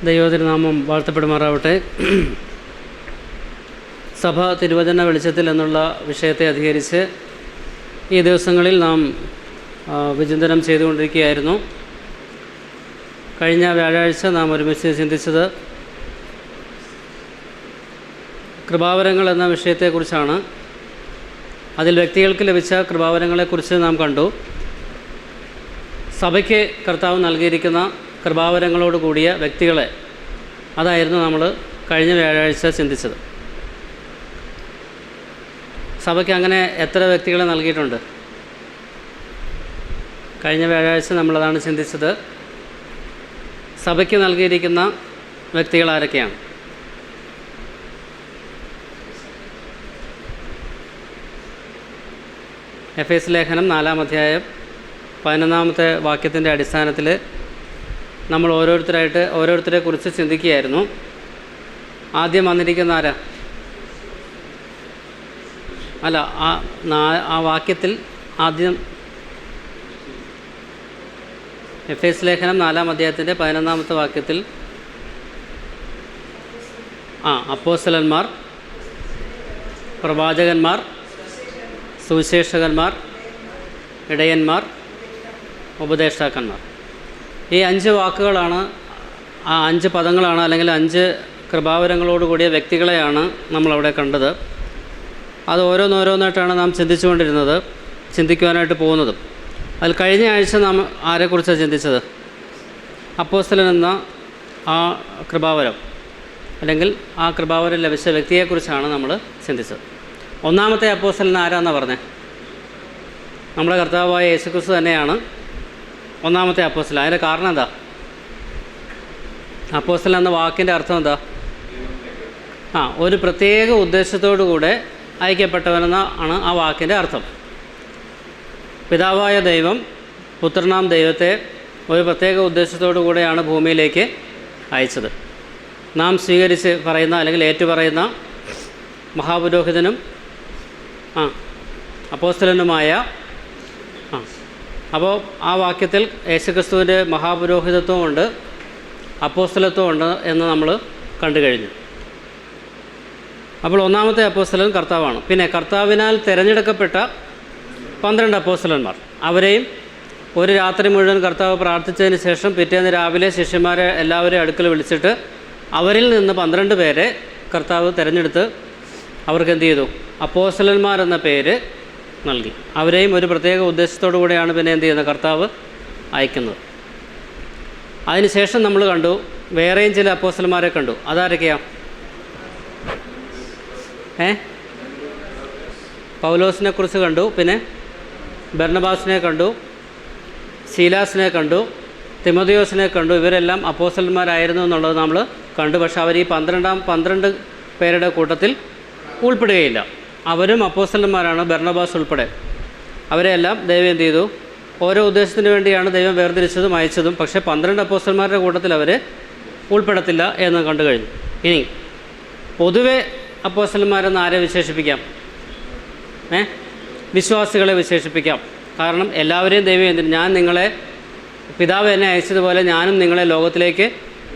ദൈവതിരുനാമം വാഴ്ത്തപ്പെടുമാറാവട്ടെ. സഭ തിരുവചന വെളിച്ചത്തിൽ എന്നുള്ള വിഷയത്തെ അധികരിച്ച് ഈ ദിവസങ്ങളിൽ നാം വിചിന്തനം ചെയ്തുകൊണ്ടിരിക്കുകയായിരുന്നു. കഴിഞ്ഞ വ്യാഴാഴ്ച നാം ഒരുമിച്ച് ചിന്തിച്ചത് കൃപാവരങ്ങൾ എന്ന വിഷയത്തെക്കുറിച്ചാണ്. അതിൽ വ്യക്തികൾക്ക് ലഭിച്ച കൃപാവരങ്ങളെക്കുറിച്ച് നാം കണ്ടു. സഭയ്ക്ക് കർത്താവ് നൽകിയിരിക്കുന്ന കൃപാവരങ്ങളോട് കൂടിയ വ്യക്തികളെ അതായിരുന്നു നമ്മൾ കഴിഞ്ഞ വ്യാഴാഴ്ച ചിന്തിച്ചത്. സഭയ്ക്ക് അങ്ങനെ എത്ര വ്യക്തികളെ നൽകിയിട്ടുണ്ട്? കഴിഞ്ഞ വ്യാഴാഴ്ച നമ്മളതാണ് ചിന്തിച്ചത്. സഭയ്ക്ക് നൽകിയിരിക്കുന്ന വ്യക്തികൾ ആരൊക്കെയാണ്? എഫേസ് ലേഖനം 4-ാം അധ്യായം 11-ാമത്തെ വാക്യത്തിൻ്റെ അടിസ്ഥാനത്തിൽ നമ്മൾ ഓരോരുത്തരെ കുറിച്ച് ചിന്തിക്കുകയായിരുന്നു. ആദ്യം വന്നിരിക്കുന്ന ആരാ? അല്ല, ആ വാക്യത്തിൽ ആദ്യം എഫേസ് ലേഖനം 4-ാം അധ്യായത്തിൻ്റെ 11-ാമത്തെ വാക്യത്തിൽ അപ്പോസ്തലന്മാർ, പ്രവാചകന്മാർ, സുവിശേഷകന്മാർ, ഇടയന്മാർ, ഉപദേഷ്ടാക്കന്മാർ. ഈ 5 വാക്കുകളാണ്, ആ 5 പദങ്ങളാണ്, അല്ലെങ്കിൽ 5 കൃപാവരങ്ങളോട് കൂടിയ വ്യക്തികളെയാണ് നമ്മളവിടെ കണ്ടത്. അത് ഓരോന്നോരോന്നായിട്ടാണ് നാം ചിന്തിക്കുവാനായിട്ട് പോകുന്നത്. അതിൽ കഴിഞ്ഞ ആഴ്ച നാം ആരെക്കുറിച്ചാണ് ചിന്തിച്ചത്? അപ്പോസ്തലൻ എന്ന ആ കൃപാവരം, അല്ലെങ്കിൽ ആ കൃപാവരം ലഭിച്ച വ്യക്തിയെക്കുറിച്ചാണ് നമ്മൾ ചിന്തിച്ചത്. ഒന്നാമത്തെ അപ്പോസ്തലൻ ആരാന്നാണ് പറഞ്ഞത്? നമ്മുടെ കർത്താവായ യേശുക്രിസ്തു തന്നെയാണ് ഒന്നാമത്തെ അപ്പോസ്തലൻ. അതിൻ്റെ കാരണം എന്താ? അപ്പോസ്തലൻ എന്ന വാക്കിൻ്റെ അർത്ഥം എന്താ? ഒരു പ്രത്യേക ഉദ്ദേശത്തോടു കൂടെ അയക്കപ്പെട്ടവനെന്നാണ് ആ വാക്കിൻ്റെ അർത്ഥം. പിതാവായ ദൈവം പുത്രനാം ദൈവത്തെ ഒരു പ്രത്യേക ഉദ്ദേശത്തോടു കൂടെയാണ് ഭൂമിയിലേക്ക് അയച്ചത്. നാം സ്വീകരിച്ച് പറയുന്ന, അല്ലെങ്കിൽ ഏറ്റുപറയുന്ന മഹാപുരോഹിതനും അപ്പോസ്തലനുമായ അപ്പോൾ ആ വാക്യത്തിൽ യേശുക്രിസ്തുവിൻ്റെ മഹാപുരോഹിതത്വമുണ്ട്, അപ്പോസ്തലത്വമുണ്ട് എന്ന് നമ്മൾ കണ്ടു കഴിഞ്ഞു. അപ്പോൾ ഒന്നാമത്തെ അപ്പോസ്തലൻ കർത്താവാണ്. പിന്നെ കർത്താവിനാൽ തിരഞ്ഞെടുക്കപ്പെട്ട 12 അപ്പോസ്തലന്മാർ, അവരെയും ഒരു രാത്രി മുഴുവൻ കർത്താവ് പ്രാർത്ഥിച്ചതിന് ശേഷം പിറ്റേന്ന് രാവിലെ ശിഷ്യന്മാരെ എല്ലാവരെയും അടുക്കൽ വിളിച്ചിട്ട് അവരിൽ നിന്ന് 12 പേരെ കർത്താവ് തിരഞ്ഞെടുത്ത് അവർക്ക് എന്ത് ചെയ്തു? അപ്പോസ്തലന്മാരെന്ന പേര് നൽകി. അവരെയും ഒരു പ്രത്യേക ഉദ്ദേശത്തോടു കൂടെയാണ് പിന്നെ എന്ത് ചെയ്യുന്നത്? കർത്താവ് അയക്കുന്നത്. അതിനുശേഷം നമ്മൾ കണ്ടു വേറെയും ചില അപ്പോസ്തലന്മാരെ കണ്ടു. അതാരൊക്കെയാണ്? പൗലോസിനെ കുറിച്ച് കണ്ടു, പിന്നെ ബർണബാസിനെ കണ്ടു, ശീലാസിനെ കണ്ടു, തിമോഥെയോസിനെ കണ്ടു. ഇവരെല്ലാം അപ്പോസ്തലന്മാരായിരുന്നു എന്നുള്ളത് നമ്മൾ കണ്ടു. പക്ഷെ അവർ ഈ 12 പേരുടെ കൂട്ടത്തിൽ ഉൾപ്പെടുകയില്ല. അവരും അപ്പോസ്തലന്മാരാണ്, ബർണബാസ് ഉൾപ്പെടെ. അവരെല്ലാം ദൈവം എന്ത് ചെയ്തു? ഓരോ ഉദ്ദേശത്തിന് വേണ്ടിയാണ് ദൈവം വേർതിരിച്ചതും അയച്ചതും. പക്ഷേ 12 അപ്പോസ്തലന്മാരുടെ കൂട്ടത്തിൽ അവർ ഉൾപ്പെടത്തില്ല എന്ന് കണ്ടു കഴിഞ്ഞു. ഇനി പൊതുവെ അപ്പോസ്തലന്മാരെന്ന് ആരെ വിശേഷിപ്പിക്കാം? വിശ്വാസികളെ വിശേഷിപ്പിക്കാം. കാരണം എല്ലാവരെയും ദൈവം ഞാൻ നിങ്ങളെ, പിതാവ് എന്നെ അയച്ചതുപോലെ ഞാനും നിങ്ങളെ ലോകത്തിലേക്ക്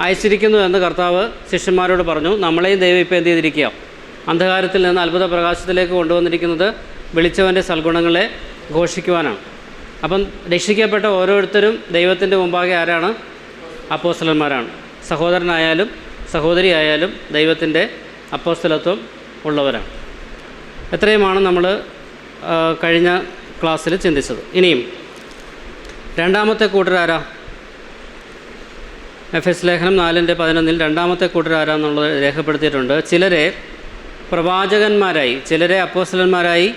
അയച്ചിരിക്കുന്നു എന്ന് കർത്താവ് ശിഷ്യന്മാരോട് പറഞ്ഞു. നമ്മളെയും ദൈവം ഇപ്പോൾ എന്ത് ചെയ്തിരിക്കുക? അന്ധകാരത്തിൽ നിന്ന് അത്ഭുത പ്രകാശത്തിലേക്ക് കൊണ്ടുവന്നിരിക്കുന്നത് വിളിച്ചവൻ്റെ സൽഗുണങ്ങളെ ഘോഷിക്കുവാനാണ്. അപ്പം രക്ഷിക്കപ്പെട്ട ഓരോരുത്തരും ദൈവത്തിൻ്റെ മുമ്പാകെ ആരാണ്? അപ്പോസ്തലന്മാരാണ്. സഹോദരനായാലും സഹോദരിയായാലും ദൈവത്തിൻ്റെ അപ്പോസ്തലത്വം ഉള്ളവരാണ്. എത്രയുമാണ് നമ്മൾ കഴിഞ്ഞ ക്ലാസ്സിൽ ചിന്തിച്ചത്. ഇനിയും രണ്ടാമത്തെ കൂട്ടരാരാ? എഫേസ് ലേഖനം 4:11 രണ്ടാമത്തെ കൂട്ടരാരാന്നുള്ളത് രേഖപ്പെടുത്തിയിട്ടുണ്ട്. ചിലരെ പ്രവാചകന്മാരായി, ചിലരെ അപ്പോസ്തലന്മാരായി,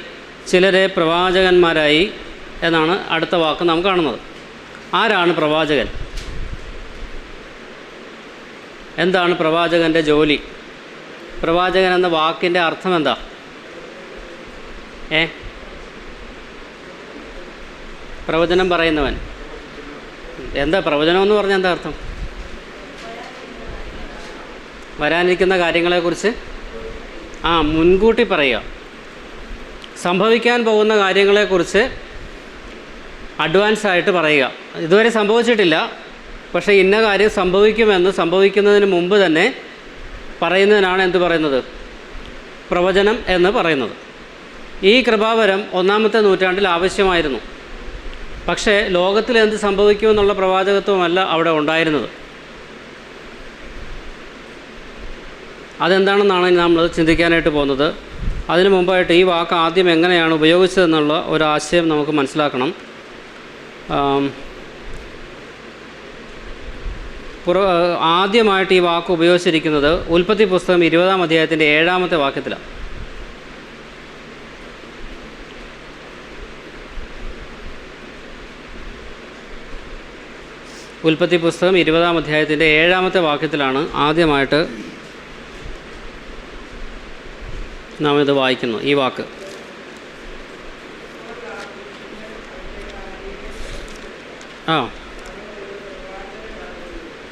ചിലരെ പ്രവാചകന്മാരായി എന്നാണ് അടുത്ത വാക്ക് നാം കാണുന്നത്. ആരാണ് പ്രവാചകൻ? എന്താണ് പ്രവാചകൻ്റെ ജോലി? പ്രവാചകൻ എന്ന വാക്കിൻ്റെ അർത്ഥം എന്താ? പ്രവചനം പറയുന്നവൻ. എന്താ പ്രവചനം എന്ന് പറഞ്ഞാൽ എന്താ അർത്ഥം? വരാനിരിക്കുന്ന കാര്യങ്ങളെക്കുറിച്ച് മുൻകൂട്ടി പറയുക. സംഭവിക്കാൻ പോകുന്ന കാര്യങ്ങളെക്കുറിച്ച് അഡ്വാൻസായിട്ട് പറയുക. ഇതുവരെ സംഭവിച്ചിട്ടില്ല, പക്ഷേ ഇന്ന കാര്യം സംഭവിക്കുമെന്ന് സംഭവിക്കുന്നതിന് മുമ്പ് തന്നെ പറയുന്നതിനാണ് എന്ത് പറയുന്നത്? പ്രവചനം എന്ന് പറയുന്നത്. ഈ കൃപാവരം 1-ാമത്തെ നൂറ്റാണ്ടിൽ ആവശ്യമായിരുന്നു. പക്ഷേ ലോകത്തിൽ എന്ത് സംഭവിക്കുമെന്നുള്ള പ്രവാചകത്വമല്ല അവിടെ ഉണ്ടായിരുന്നത്. അതെന്താണെന്നാണ് നമ്മൾ ചിന്തിക്കാനായിട്ട് പോകുന്നത്. അതിനു മുമ്പായിട്ട് ഈ വാക്ക് ആദ്യം എങ്ങനെയാണ് ഉപയോഗിച്ചതെന്നുള്ള ഒരാശയം നമുക്ക് മനസ്സിലാക്കണം. ആദ്യമായിട്ട് ഈ വാക്ക് ഉപയോഗിച്ചിരിക്കുന്നത് ഉൽപ്പത്തി പുസ്തകം 20-ാം അധ്യായത്തിൻ്റെ 7-ാമത്തെ വാക്യത്തിലാണ്. ഉൽപ്പത്തി പുസ്തകം 20-ാം അധ്യായത്തിൻ്റെ 7-ാമത്തെ വാക്യത്തിലാണ് ആദ്യമായിട്ട് നാം ഇത് വായിക്കുന്നു, ഈ വാക്ക്. ആ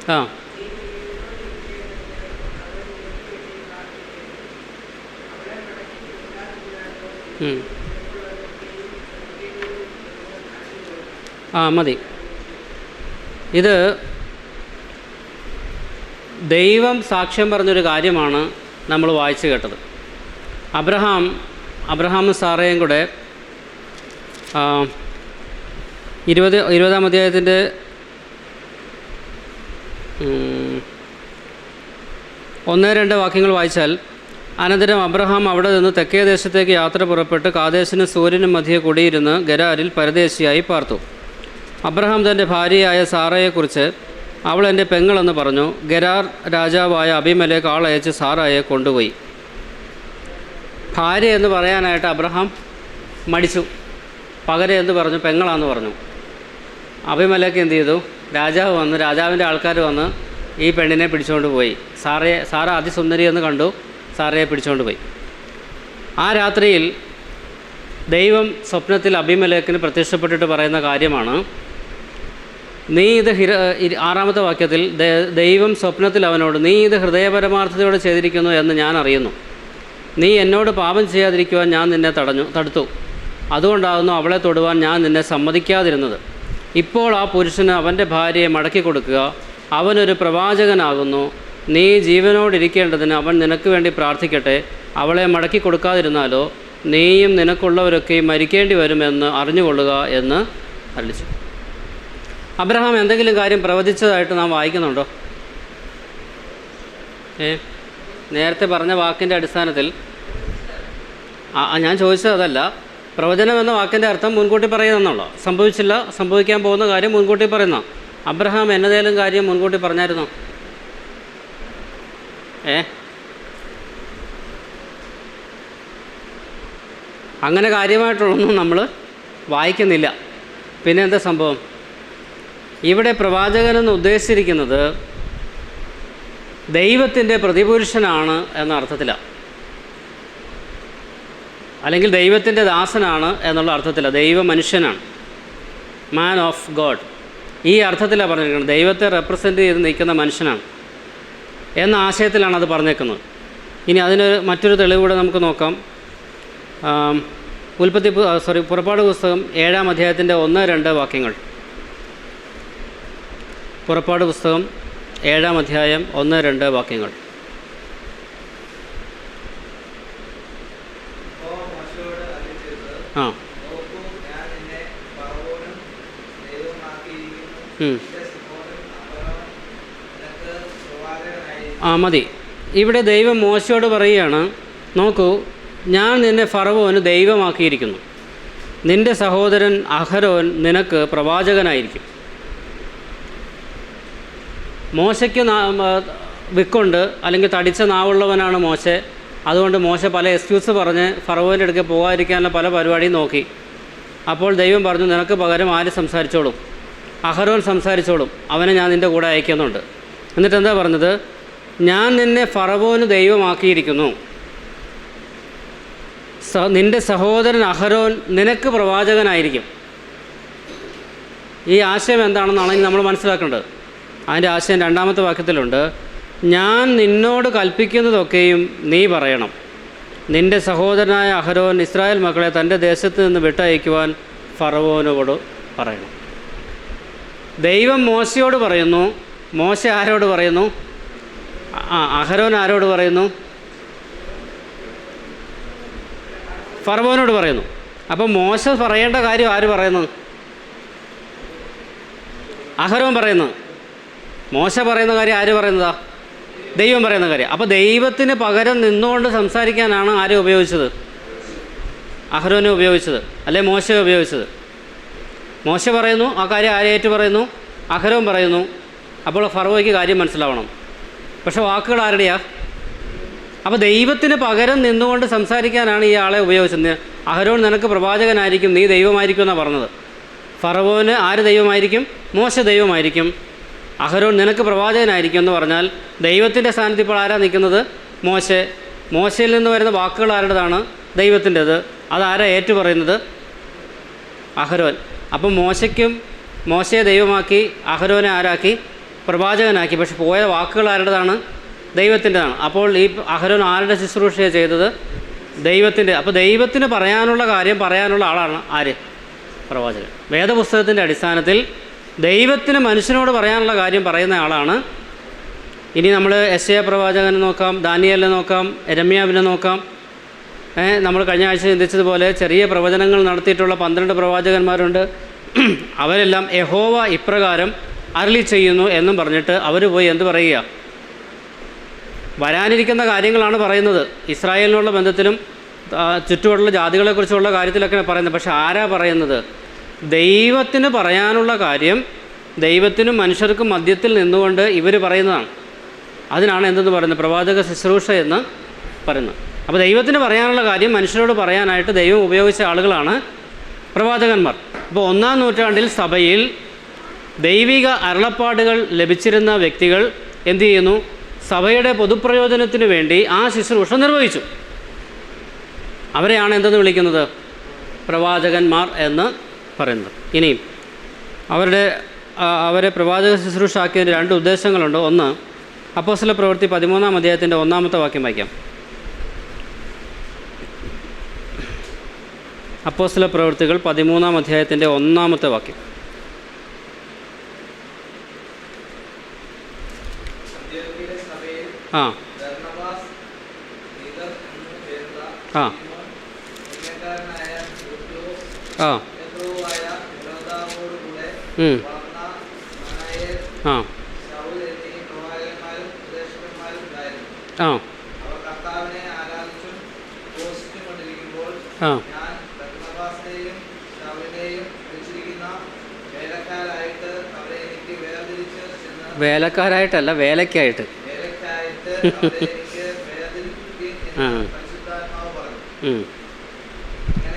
ആ മതി. ഇത് ദൈവം സാക്ഷ്യം പറഞ്ഞൊരു കാര്യമാണ് നമ്മൾ വായിച്ചു കേട്ടത്. അബ്രഹാമും സാറയും കൂടെ 20-ാം അധ്യായത്തിൻ്റെ 1-2 വാക്യങ്ങൾ വായിച്ചാൽ, അനന്തരം അബ്രഹാം അവിടെ നിന്ന് തെക്കേ ദേശത്തേക്ക് യാത്ര പുറപ്പെട്ട് കാദേശിനും സൂര്യനും മധ്യേ കൂടിയിരുന്ന് ഗരാരിൽ പരദേശിയായി പാർത്തു. അബ്രഹാം തൻ്റെ ഭാര്യയായ സാറയെക്കുറിച്ച് അവൾ എൻ്റെ പെങ്ങളെന്ന് പറഞ്ഞു. ഗരാർ രാജാവായ അബീമേലെക്ക് ആളയച്ച് സാറായെ കൊണ്ടുപോയി. ഭാര്യ എന്ന് പറയാനായിട്ട് അബ്രഹാം മടിച്ചു. പകരം എന്ത് പറഞ്ഞു? പെങ്ങളാന്ന് പറഞ്ഞു. അബീമേലെക്ക് എന്ത് ചെയ്തു? രാജാവിൻ്റെ ആൾക്കാർ വന്ന് ഈ പെണ്ണിനെ പിടിച്ചുകൊണ്ട് പോയി. സാറ അതിസുന്ദരി എന്ന് കണ്ടു, സാറയെ പിടിച്ചുകൊണ്ട് പോയി. ആ രാത്രിയിൽ ദൈവം സ്വപ്നത്തിൽ അബീമേലെക്കിന് പ്രത്യക്ഷപ്പെട്ടിട്ട് പറയുന്ന കാര്യമാണ്, നീ ഇത് 6-ാമത്തെ വാക്യത്തിൽ ദൈവം സ്വപ്നത്തിൽ അവനോട്, നീ ഇത് ഹൃദയപരമാർത്ഥതയോടെ ചെയ്തിരിക്കുന്നു എന്ന് ഞാൻ അറിയുന്നു. നീ എന്നോട് പാപം ചെയ്യാതിരിക്കുവാൻ ഞാൻ നിന്നെ തടുത്തു. അതുകൊണ്ടാകുന്നു അവളെ തൊടുവാൻ ഞാൻ നിന്നെ സമ്മതിക്കാതിരുന്നത്. ഇപ്പോൾ ആ പുരുഷന് അവൻ്റെ ഭാര്യയെ മടക്കി കൊടുക്കുക. അവനൊരു പ്രവാചകനാകുന്നു. നീ ജീവനോടിരിക്കേണ്ടതിന് അവൻ നിനക്ക് വേണ്ടി പ്രാർത്ഥിക്കട്ടെ. അവളെ മടക്കി കൊടുക്കാതിരുന്നാലോ നീയും നിനക്കുള്ളവരൊക്കെയും മരിക്കേണ്ടി വരുമെന്ന് അറിഞ്ഞുകൊള്ളുക എന്ന് അറിയിച്ചു. അബ്രഹാം എന്തെങ്കിലും കാര്യം പ്രവചിച്ചതായിട്ട് നാം വായിക്കുന്നുണ്ടോ? നേരത്തെ പറഞ്ഞ വാക്കിൻ്റെ അടിസ്ഥാനത്തിൽ ഞാൻ ചോദിച്ചത് അതല്ല. പ്രവചനം എന്ന വാക്കിൻ്റെ അർത്ഥം മുൻകൂട്ടി പറയുന്നതെന്നുള്ള, സംഭവിച്ചില്ല, സംഭവിക്കാൻ പോകുന്ന കാര്യം മുൻകൂട്ടി പറയുന്ന. അബ്രഹാം എന്നതേലും കാര്യം മുൻകൂട്ടി പറഞ്ഞായിരുന്നോ? അങ്ങനെ കാര്യമായിട്ടുള്ളൊന്നും നമ്മൾ വായിക്കുന്നില്ല. പിന്നെ എന്താ സംഭവം? ഇവിടെ പ്രവാചകനെന്ന് ഉദ്ദേശിച്ചിരിക്കുന്നത് ദൈവത്തിൻ്റെ പ്രതിപുരുഷനാണ് എന്ന അർത്ഥത്തിലാണ്, അല്ലെങ്കിൽ ദൈവത്തിൻ്റെ ദാസനാണ് എന്നുള്ള അർത്ഥത്തിലാണ്. ദൈവ മനുഷ്യനാണ്, മാൻ ഓഫ് ഗോഡ്, ഈ അർത്ഥത്തിലാണ് പറഞ്ഞിരിക്കുന്നത്. ദൈവത്തെ റെപ്രസെൻ്റ് ചെയ്ത് നിൽക്കുന്ന മനുഷ്യനാണ് എന്ന ആശയത്തിലാണ് അത് പറഞ്ഞേക്കുന്നത്. ഇനി അതിന് മറ്റൊരു തെളിവ് കൂടെ നമുക്ക് നോക്കാം. പുറപ്പാട് പുസ്തകം 7-ാം അധ്യായത്തിൻ്റെ 1-2 വാക്യങ്ങൾ. പുറപ്പാട് പുസ്തകം 7-ാം അധ്യായം 1-2 വാക്യങ്ങൾ. മതി. ഇവിടെ ദൈവം മോശയോട് പറയുകയാണ്, നോക്കൂ, ഞാൻ നിന്നെ ഫറവോന് ദൈവമാക്കിയിരിക്കുന്നു. നിൻ്റെ സഹോദരൻ അഹരോൻ നിനക്ക് പ്രവാചകനായിരിക്കും. മോശയ്ക്ക് വിക്കുണ്ട്, അല്ലെങ്കിൽ തടിച്ച നാവുള്ളവനാണ് മോശെ. അതുകൊണ്ട് മോശ പല എക്സ്ക്യൂസ് പറഞ്ഞ് ഫറവോൻ്റെ അടുക്കെ പോകാതിരിക്കാനുള്ള പല പരിപാടിയും നോക്കി. അപ്പോൾ ദൈവം പറഞ്ഞു, നിനക്ക് പകരം ആര് സംസാരിച്ചോളും? അഹരോൻ സംസാരിച്ചോളും, അവനെ ഞാൻ നിൻ്റെ കൂടെ അയക്കുന്നുണ്ട്. എന്നിട്ട് എന്താ പറഞ്ഞത്? ഞാൻ നിന്നെ ഫറവോന് ദൈവമാക്കിയിരിക്കുന്നു. നിൻ്റെ സഹോദരൻ അഹരോൻ നിനക്ക് പ്രവാചകനായിരിക്കും. ഈ ആശയം എന്താണെന്നാണ് നമ്മൾ മനസ്സിലാക്കേണ്ടത്. അതിൻ്റെ ആശയം 2-ാമത്തെ വാക്യത്തിലുണ്ട്. ഞാൻ നിന്നോട് കൽപ്പിക്കുന്നതൊക്കെയും നീ പറയണം. നിൻ്റെ സഹോദരനായ അഹരോൻ ഇസ്രായേൽ മക്കളെ തൻ്റെ ദേശത്ത് നിന്ന് വിട്ടയക്കുവാൻ ഫറവോനോട് പറയണം. ദൈവം മോശയോട് പറയുന്നു. മോശ ആരോട് പറയുന്നു? അഹരോൻ ആരോട് പറയുന്നു? ഫറവോനോട് പറയുന്നു. അപ്പം മോശ പറയേണ്ട കാര്യം ആര് പറയുന്നു? അഹരോൻ പറയുന്നു. മോശ പറയുന്ന കാര്യം ആര് പറയുന്നതാ? ദൈവം പറയുന്ന കാര്യം. അപ്പോൾ ദൈവത്തിന് പകരം നിന്നുകൊണ്ട് സംസാരിക്കാനാണ് ആരെ ഉപയോഗിച്ചത്? അഹരോനെ ഉപയോഗിച്ചത്, അല്ലെ മോശയെ ഉപയോഗിച്ചത്? മോശ പറയുന്നു, ആ കാര്യം ആരേറ്റ് പറയുന്നു? അഹരോൻ പറയുന്നു. അപ്പോൾ ഫറവോയ്ക്ക് കാര്യം മനസ്സിലാവണം. പക്ഷെ വാക്കുകൾ ആരുടെയാ? അപ്പോൾ ദൈവത്തിന് പകരം നിന്നുകൊണ്ട് സംസാരിക്കാനാണ് ഈ ആളെ ഉപയോഗിച്ചത്. അഹരോൻ നിനക്ക് പ്രവാചകനായിരിക്കും, നീ ദൈവമായിരിക്കും എന്നാണ് പറഞ്ഞത്. ഫറവോന് ആര് ദൈവമായിരിക്കും? മോശ ദൈവമായിരിക്കും. അഹരോൻ നിനക്ക് പ്രവാചകനായിരിക്കും എന്ന് പറഞ്ഞാൽ ദൈവത്തിൻ്റെ സ്ഥാനത്ത് ഇപ്പോൾ ആരാ നിൽക്കുന്നത്? മോശയിൽ നിന്ന് വരുന്ന വാക്കുകൾ ആരുടേതാണ്? ദൈവത്തിൻ്റെത്. അതാരാ ഏറ്റു പറയുന്നത്? അഹരോൻ. അപ്പം മോശയെ ദൈവമാക്കി, അഹരോനെ ആരാക്കി? പ്രവാചകനാക്കി. പക്ഷെ പോയ വാക്കുകൾ ആരുടേതാണ്? ദൈവത്തിൻ്റെതാണ്. അപ്പോൾ ഈ അഹരോൻ ആരുടെ ശുശ്രൂഷയാണ് ചെയ്തത്? ദൈവത്തിൻ്റെ. അപ്പോൾ ദൈവത്തിന് പറയാനുള്ള കാര്യം പറയാനുള്ള ആളാണ് ആര്? പ്രവാചകൻ. വേദപുസ്തകത്തിൻ്റെ അടിസ്ഥാനത്തിൽ ദൈവത്തിന് മനുഷ്യനോട് പറയാനുള്ള കാര്യം പറയുന്ന ആളാണ്. ഇനി നമ്മൾ യെശയ്യാ പ്രവാചകനെ നോക്കാം, ദാനിയേലിനെ നോക്കാം, യെരമ്യാവിനെ നോക്കാം. നമ്മൾ കഴിഞ്ഞ ആഴ്ച ചിന്തിച്ചതുപോലെ ചെറിയ പ്രവചനങ്ങൾ നടത്തിയിട്ടുള്ള 12 പ്രവാചകന്മാരുണ്ട്. അവരെല്ലാം യഹോവ ഇപ്രകാരം അരുളി ചെയ്യുന്നു എന്നും പറഞ്ഞിട്ട് അവർ പോയി എന്ത് പറയുക? വരാനിരിക്കുന്ന കാര്യങ്ങളാണ് പറയുന്നത്. ഇസ്രായേലിനുള്ള ബന്ധത്തിലും ചുറ്റുമുള്ള ജാതികളെക്കുറിച്ചുള്ള കാര്യത്തിലൊക്കെ പറയുന്നത്. പക്ഷെ ആരാ പറയുന്നത്? ദൈവത്തിന് പറയാനുള്ള കാര്യം ദൈവത്തിനും മനുഷ്യർക്കും മധ്യത്തിൽ നിന്നുകൊണ്ട് ഇവർ പറയുന്നതാണ്. അതിനാണ് എന്തെന്ന് പറയുന്നത്? പ്രവാചക ശുശ്രൂഷ എന്ന് പറയുന്നത്. അപ്പോൾ ദൈവത്തിന് പറയാനുള്ള കാര്യം മനുഷ്യരോട് പറയാനായിട്ട് ദൈവം ഉപയോഗിച്ച ആളുകളാണ് പ്രവാചകന്മാർ. അപ്പോൾ 1-ാം നൂറ്റാണ്ടിൽ സഭയിൽ ദൈവിക അരുളപ്പാടുകൾ ലഭിച്ചിരുന്ന വ്യക്തികൾ എന്തു ചെയ്യുന്നു? സഭയുടെ പൊതുപ്രയോജനത്തിന് വേണ്ടി ആ ശുശ്രൂഷ നിർവഹിച്ചു. അവരെയാണ് വിളിക്കുന്നത്? പ്രവാചകന്മാർ എന്ന് പറയുന്നത്. ഇനിയും അവരെ പ്രവാചക ശുശ്രൂഷ ആക്കിയതിന് 2 ഉദ്ദേശങ്ങളുണ്ട്. ഒന്ന്, അപ്പോസ്തല പ്രവൃത്തി 13-ാം അധ്യായത്തിൻ്റെ 1-ാമത്തെ വാക്യം വായിക്കാം. അപ്പോസ്തല പ്രവൃത്തികൾ 13-ാം അധ്യായത്തിൻ്റെ 1-ാമത്തെ വാക്യം. ആ ആ ആ ആ ആ വേലക്കാരായിട്ടല്ല, വേലയ്ക്കായിട്ട്.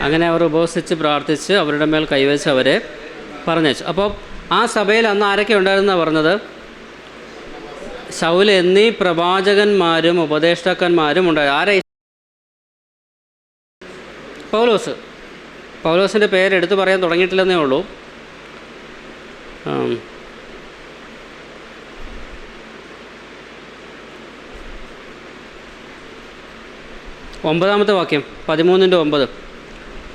അങ്ങനെ അവർ ഉപവസിച്ച് പ്രാർത്ഥിച്ച് അവരുടെ മേൽ കൈവച്ച് അവരെ പറഞ്ഞയച്ചു. അപ്പോൾ ആ സഭയിൽ അന്ന് ആരൊക്കെ ഉണ്ടായിരുന്നാണ് പറഞ്ഞത്? ശൗൽ എന്നീ പ്രവാചകന്മാരും ഉപദേഷ്ടാക്കന്മാരും ഉണ്ടായി. ആരെ? പൗലോസിൻ്റെ പേര് എടുത്തു പറയാൻ തുടങ്ങിയിട്ടില്ലെന്നേ ഉള്ളൂ. ഒമ്പതാമത്തെ വാക്യം 13:9.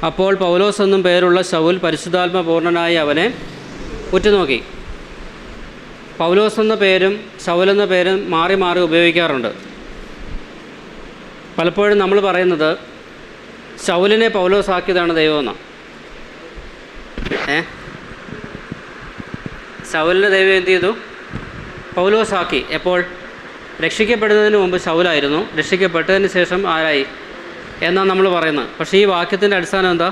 അപ്പോൾ പൗലോസ് എന്നും പേരുള്ള ശൗൽ പരിശുദ്ധാത്മ പൂർണ്ണനായി അവനെ ഉറ്റുനോക്കി. പൗലോസ് എന്ന പേരും ശൗൽ എന്ന പേരും മാറി മാറി ഉപയോഗിക്കാറുണ്ട്. പലപ്പോഴും നമ്മൾ പറയുന്നത് ശൗലിനെ പൗലോസ് ആക്കിയതാണ് ദൈവമെന്നാണ്. ശൗലിനെ ദൈവം എന്ത് ചെയ്തു? പൗലോസ് ആക്കി. എപ്പോൾ? രക്ഷിക്കപ്പെടുന്നതിന് മുമ്പ് ശൗലായിരുന്നു, രക്ഷിക്കപ്പെട്ടതിന് ശേഷം ആരായി എന്നാണ് നമ്മൾ പറയുന്നത്. പക്ഷേ ഈ വാക്യത്തിൻ്റെ അടിസ്ഥാനം എന്താ?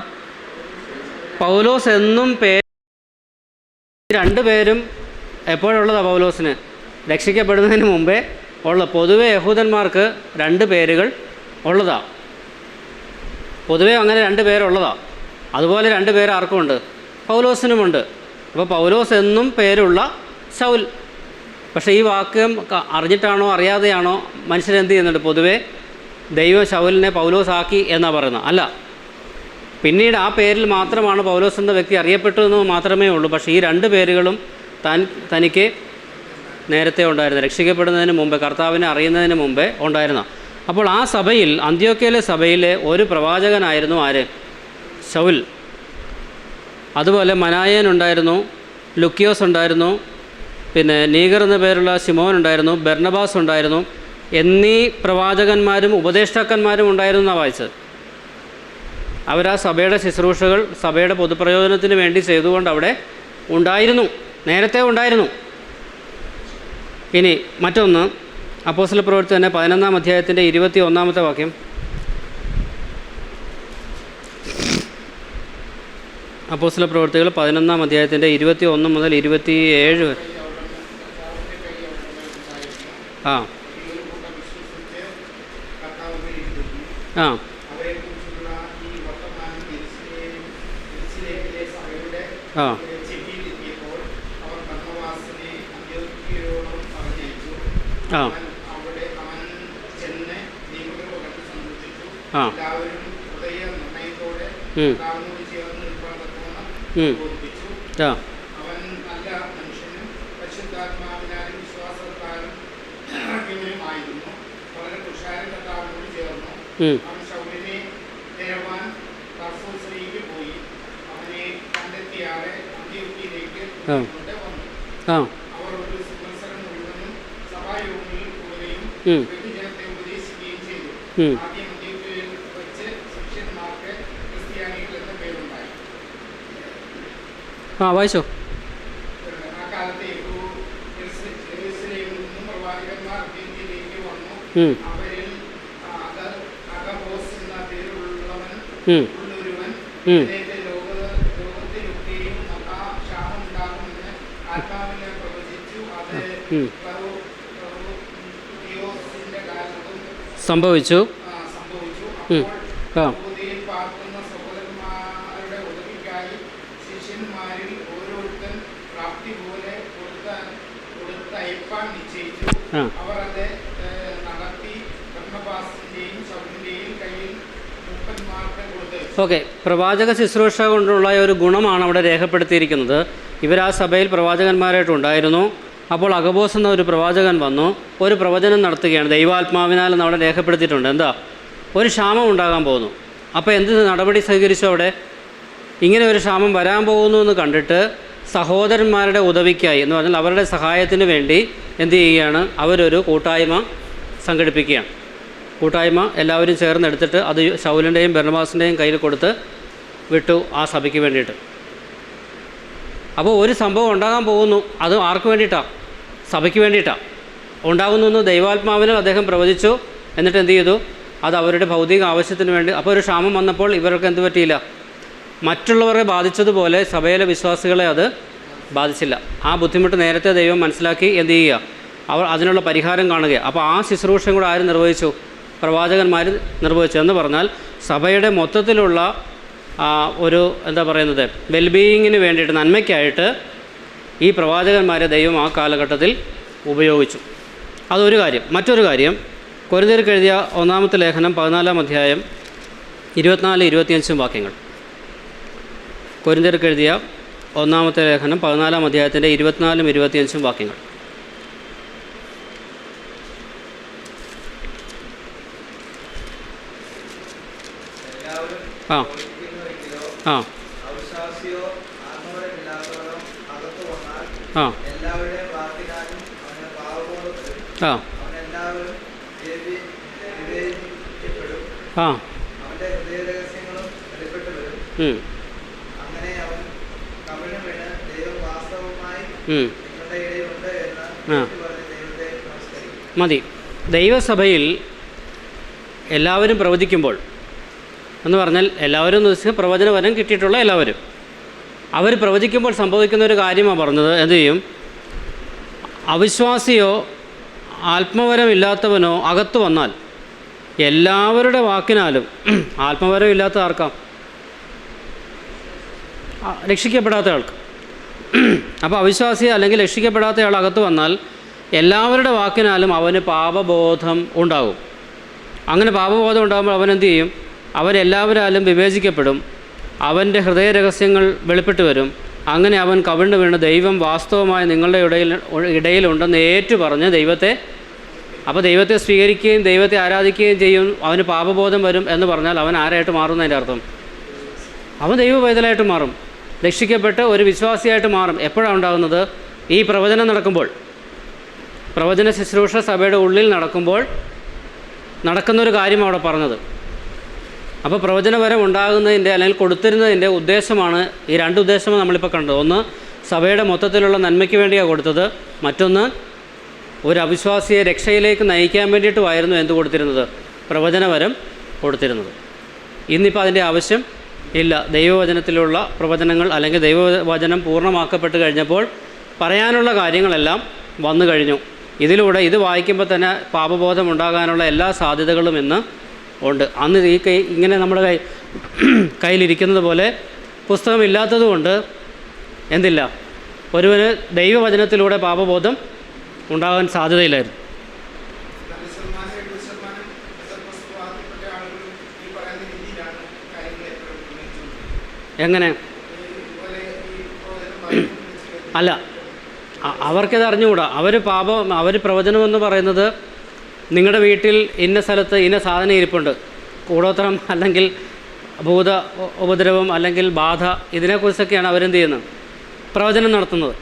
പൗലോസ് എന്നും പേര് 2 പേരും എപ്പോഴുള്ളതാണ് പൗലോസിന്? രക്ഷിക്കപ്പെടുന്നതിന് മുമ്പേ ഉള്ള. പൊതുവെ യഹൂദന്മാർക്ക് 2 പേരുകൾ ഉള്ളതാണ്. പൊതുവെ അങ്ങനെ 2 പേരുള്ളതാണ്. അതുപോലെ 2 പേര് ആർക്കുമുണ്ട്? പൗലോസിനുമുണ്ട്. അപ്പോൾ പൗലോസ് എന്നും പേരുള്ള ശൗൽ. പക്ഷേ ഈ വാക്യം അറിഞ്ഞിട്ടാണോ അറിയാതെയാണോ മനുഷ്യരെന്ത് ചെയ്യുന്നുണ്ട്? പൊതുവെ ദൈവം ശൗലിനെ പൗലോസ് ആക്കി എന്നാണ് പറയുന്നത്. അല്ല, പിന്നീട് ആ പേരിൽ മാത്രമാണ് പൗലോസ് എന്ന വ്യക്തി അറിയപ്പെട്ടതെന്ന് മാത്രമേ ഉള്ളൂ. പക്ഷേ ഈ 2 പേരുകളും തനിക്ക് നേരത്തെ ഉണ്ടായിരുന്നു. രക്ഷിക്കപ്പെടുന്നതിന് മുമ്പേ, കർത്താവിനെ അറിയുന്നതിന് മുമ്പേ ഉണ്ടായിരുന്ന. അപ്പോൾ ആ സഭയിൽ, അന്ത്യോക്യയിലെ സഭയിലെ ഒരു പ്രവാചകനായിരുന്നു ആര്? ശൗൽ. അതുപോലെ മനായേൻ ഉണ്ടായിരുന്നു, ലുക്കിയോസ് ഉണ്ടായിരുന്നു, പിന്നെ നീഗർ എന്ന പേരുള്ള ശിമോൻ ഉണ്ടായിരുന്നു, ബർണബാസ് ഉണ്ടായിരുന്നു എന്നീ പ്രവാചകന്മാരും ഉപദേഷ്ടാക്കന്മാരും ഉണ്ടായിരുന്നു എന്നാണ് വായിച്ചത്. അവരാ സഭയുടെ ശുശ്രൂഷകൾ സഭയുടെ പൊതുപ്രയോജനത്തിന് വേണ്ടി ചെയ്തുകൊണ്ട് അവിടെ ഉണ്ടായിരുന്നു, നേരത്തെ ഉണ്ടായിരുന്നു. ഇനി മറ്റൊന്ന്, അപ്പോസ്തലപ്രവൃത്തി തന്നെ 11-ാം അധ്യായത്തിൻ്റെ 21-ാമത്തെ വാക്യം. അപ്പോസ്തലപ്രവൃത്തികൾ 11-ാം അധ്യായത്തിൻ്റെ 21 മുതൽ 27 വരെ. ആ ആ ആ ആ ആ ആ ആ ആ വായിച്ചോ. സംഭവിച്ചു. ആ ഓക്കെ, പ്രവാചക ശുശ്രൂഷ കൊണ്ടുള്ള ഒരു ഗുണമാണ് അവിടെ രേഖപ്പെടുത്തിയിരിക്കുന്നത്. ഇവരാ സഭയിൽ പ്രവാചകന്മാരായിട്ടുണ്ടായിരുന്നു. അപ്പോൾ അഗബോസ് എന്ന ഒരു പ്രവാചകൻ വന്നു, ഒരു പ്രവചനം നടത്തുകയാണ് ദൈവാത്മാവിനാൽ എന്ന് അവിടെ രേഖപ്പെടുത്തിയിട്ടുണ്ട്. എന്താ? ഒരു ക്ഷാമം ഉണ്ടാകാൻ പോകുന്നു. അപ്പോൾ എന്ത് നടപടി സ്വീകരിച്ചു അവിടെ? ഇങ്ങനെ ഒരു ക്ഷാമം വരാൻ പോകുന്നു എന്ന് കണ്ടിട്ട് സഹോദരന്മാരുടെ ഉദവിക്കായി എന്ന് പറഞ്ഞാൽ അവരുടെ സഹായത്തിന് വേണ്ടി എന്ത് ചെയ്യുകയാണ്? അവരൊരു കൂട്ടായ്മ സംഘടിപ്പിക്കുകയാണ്. കൂട്ടായ്മ എല്ലാവരും ചേർന്നെടുത്തിട്ട് അത് ശൗലിൻ്റെയും ബർണബാസിൻ്റെയും കയ്യിൽ കൊടുത്ത് വിട്ടു ആ സഭയ്ക്ക് വേണ്ടിയിട്ട്. അപ്പോൾ ഒരു സംഭവം ഉണ്ടാകാൻ പോകുന്നു, അത് ആർക്ക് വേണ്ടിയിട്ടാണ്? സഭയ്ക്ക് വേണ്ടിയിട്ടാണ് ഉണ്ടാകുന്നു എന്ന് ദൈവാത്മാവിനും അദ്ദേഹം പ്രവചിച്ചു. എന്നിട്ട് എന്ത് ചെയ്തു? അത് അവരുടെ ഭൗതിക ആവശ്യത്തിന് വേണ്ടി. അപ്പോൾ ഒരു ക്ഷാമം വന്നപ്പോൾ ഇവർക്ക് എന്ത് പറ്റിയില്ല? മറ്റുള്ളവരെ ബാധിച്ചതുപോലെ സഭയിലെ വിശ്വാസികളെ അത് ബാധിച്ചില്ല. ആ ബുദ്ധിമുട്ട് നേരത്തെ ദൈവം മനസ്സിലാക്കി എന്ത് ചെയ്യുക? അവർ അതിനുള്ള പരിഹാരം കാണുക. അപ്പോൾ ആ ശുശ്രൂഷയും കൂടെ ആര് നിർവഹിച്ചു? പ്രവാചകന്മാർ നിർവഹിച്ചു. എന്ന് പറഞ്ഞാൽ സഭയുടെ മൊത്തത്തിലുള്ള ഒരു എന്താ പറയുന്നത് വെൽബീയിങ്ങിന് വേണ്ടിയിട്ട്, നന്മയ്ക്കായിട്ട് ഈ പ്രവാചകന്മാരെ ദൈവം ആ കാലഘട്ടത്തിൽ ഉപയോഗിച്ചു. അതൊരു കാര്യം. മറ്റൊരു കാര്യം, കൊരിന്ത്യർക്ക് എഴുതിയ 1-ാമത്തെ ലേഖനം 14-ാം അധ്യായം 24-25 വാക്യങ്ങൾ. കൊരിന്ത്യർക്ക് എഴുതിയ 1-ാമത്തെ ലേഖനം 14-ാം അധ്യായത്തിൻ്റെ 24-25 വാക്യങ്ങൾ. ആ ആ ആ ആ ആ മതി. ദൈവസഭയിൽ എല്ലാവരും പ്രവചിക്കുമ്പോൾ എന്ന് പറഞ്ഞാൽ എല്ലാവരും എന്ന് വെച്ചാൽ പ്രവചനവരം കിട്ടിയിട്ടുള്ള എല്ലാവരും അവർ പ്രവചിക്കുമ്പോൾ സംഭവിക്കുന്ന ഒരു കാര്യമാണ് പറഞ്ഞത്. എന്ത് ചെയ്യും? അവിശ്വാസിയോ ആത്മവരമില്ലാത്തവനോ അകത്ത് വന്നാൽ എല്ലാവരുടെ വാക്കിനാലും ആത്മവരം ഇല്ലാത്ത ആർക്കാം? രക്ഷിക്കപ്പെടാത്ത ആൾക്ക്. അപ്പോൾ അവിശ്വാസി അല്ലെങ്കിൽ രക്ഷിക്കപ്പെടാത്ത ആൾ അകത്ത് വന്നാൽ എല്ലാവരുടെ വാക്കിനാലും അവന് പാപബോധം ഉണ്ടാകും. അങ്ങനെ പാപബോധം ഉണ്ടാകുമ്പോൾ അവനെന്ത് ചെയ്യും? അവരെല്ലാവരാലും വിവേചിക്കപ്പെടും. അവൻ്റെ ഹൃദയരഹസ്യങ്ങൾ വെളിപ്പെട്ട് വരും. അങ്ങനെ അവൻ കവിണ്ണു വീണ് ദൈവം വാസ്തവമായി നിങ്ങളുടെ ഇടയിലുണ്ടെന്ന് ഏറ്റു പറഞ്ഞ് ദൈവത്തെ സ്വീകരിക്കുകയും ദൈവത്തെ ആരാധിക്കുകയും ചെയ്യും. അവന് പാപബോധം വരും എന്ന് പറഞ്ഞാൽ അവൻ ആരായിട്ട് മാറുന്നതിൻ്റെ അർത്ഥം? അവൻ ദൈവ പൈതലായിട്ട് മാറും. രക്ഷിക്കപ്പെട്ട് ഒരു വിശ്വാസിയായിട്ട് മാറും. എപ്പോഴാണ് ഉണ്ടാകുന്നത്? ഈ പ്രവചനം നടക്കുമ്പോൾ, പ്രവചന ശുശ്രൂഷ സഭയുടെ ഉള്ളിൽ നടക്കുമ്പോൾ നടക്കുന്നൊരു കാര്യം അവിടെ പറഞ്ഞത്. അപ്പോൾ പ്രവചനപരം ഉണ്ടാകുന്നതിൻ്റെ അല്ലെങ്കിൽ കൊടുത്തിരുന്നതിൻ്റെ ഉദ്ദേശമാണ് ഈ രണ്ട് ഉദ്ദേശമാണ് നമ്മളിപ്പോൾ കണ്ടത്. ഒന്ന്, സഭയുടെ മൊത്തത്തിലുള്ള നന്മയ്ക്ക് വേണ്ടിയാണ് കൊടുത്തത്. മറ്റൊന്ന്, ഒരു അവിശ്വാസിയെ രക്ഷയിലേക്ക് നയിക്കാൻ വേണ്ടിയിട്ടുമായിരുന്നു എന്ത് കൊടുത്തിരുന്നത്? പ്രവചനപരം കൊടുത്തിരുന്നത്. ഇന്നിപ്പോൾ അതിൻ്റെ ആവശ്യം ഇല്ല. ദൈവവചനത്തിലുള്ള പ്രവചനങ്ങൾ അല്ലെങ്കിൽ ദൈവവചനം പൂർണ്ണമാക്കപ്പെട്ട് കഴിഞ്ഞപ്പോൾ പറയാനുള്ള കാര്യങ്ങളെല്ലാം വന്നു കഴിഞ്ഞു. ഇതിലൂടെ ഇത് വായിക്കുമ്പോൾ തന്നെ പാപബോധം ഉണ്ടാകാനുള്ള എല്ലാ സാധ്യതകളും ഇന്ന് ഉണ്ട്. അന്ന് ഈ ഇങ്ങനെ നമ്മുടെ കയ്യിലിരിക്കുന്നത് പോലെ പുസ്തകമില്ലാത്തതുകൊണ്ട് എന്തില്ല, ഒരുവന് ദൈവവചനത്തിലൂടെ പാപബോധം ഉണ്ടാകാൻ സാധ്യതയില്ലായിരുന്നു. എങ്ങനെ? അല്ല, അവർക്കിത് അറിഞ്ഞുകൂടാ. അവർ പ്രവചനമെന്ന് പറയുന്നത് നിങ്ങളുടെ വീട്ടിൽ ഇന്ന സ്ഥലത്ത് ഇന്ന സാധനം ഇരിപ്പുണ്ട്, കൂടോത്രം അല്ലെങ്കിൽ ഭൂത ഉപദ്രവം അല്ലെങ്കിൽ ബാധ, ഇതിനെക്കുറിച്ചൊക്കെയാണ് അവരെന്ത് ചെയ്യുന്നത്? പ്രവചനം നടത്തുന്നത്.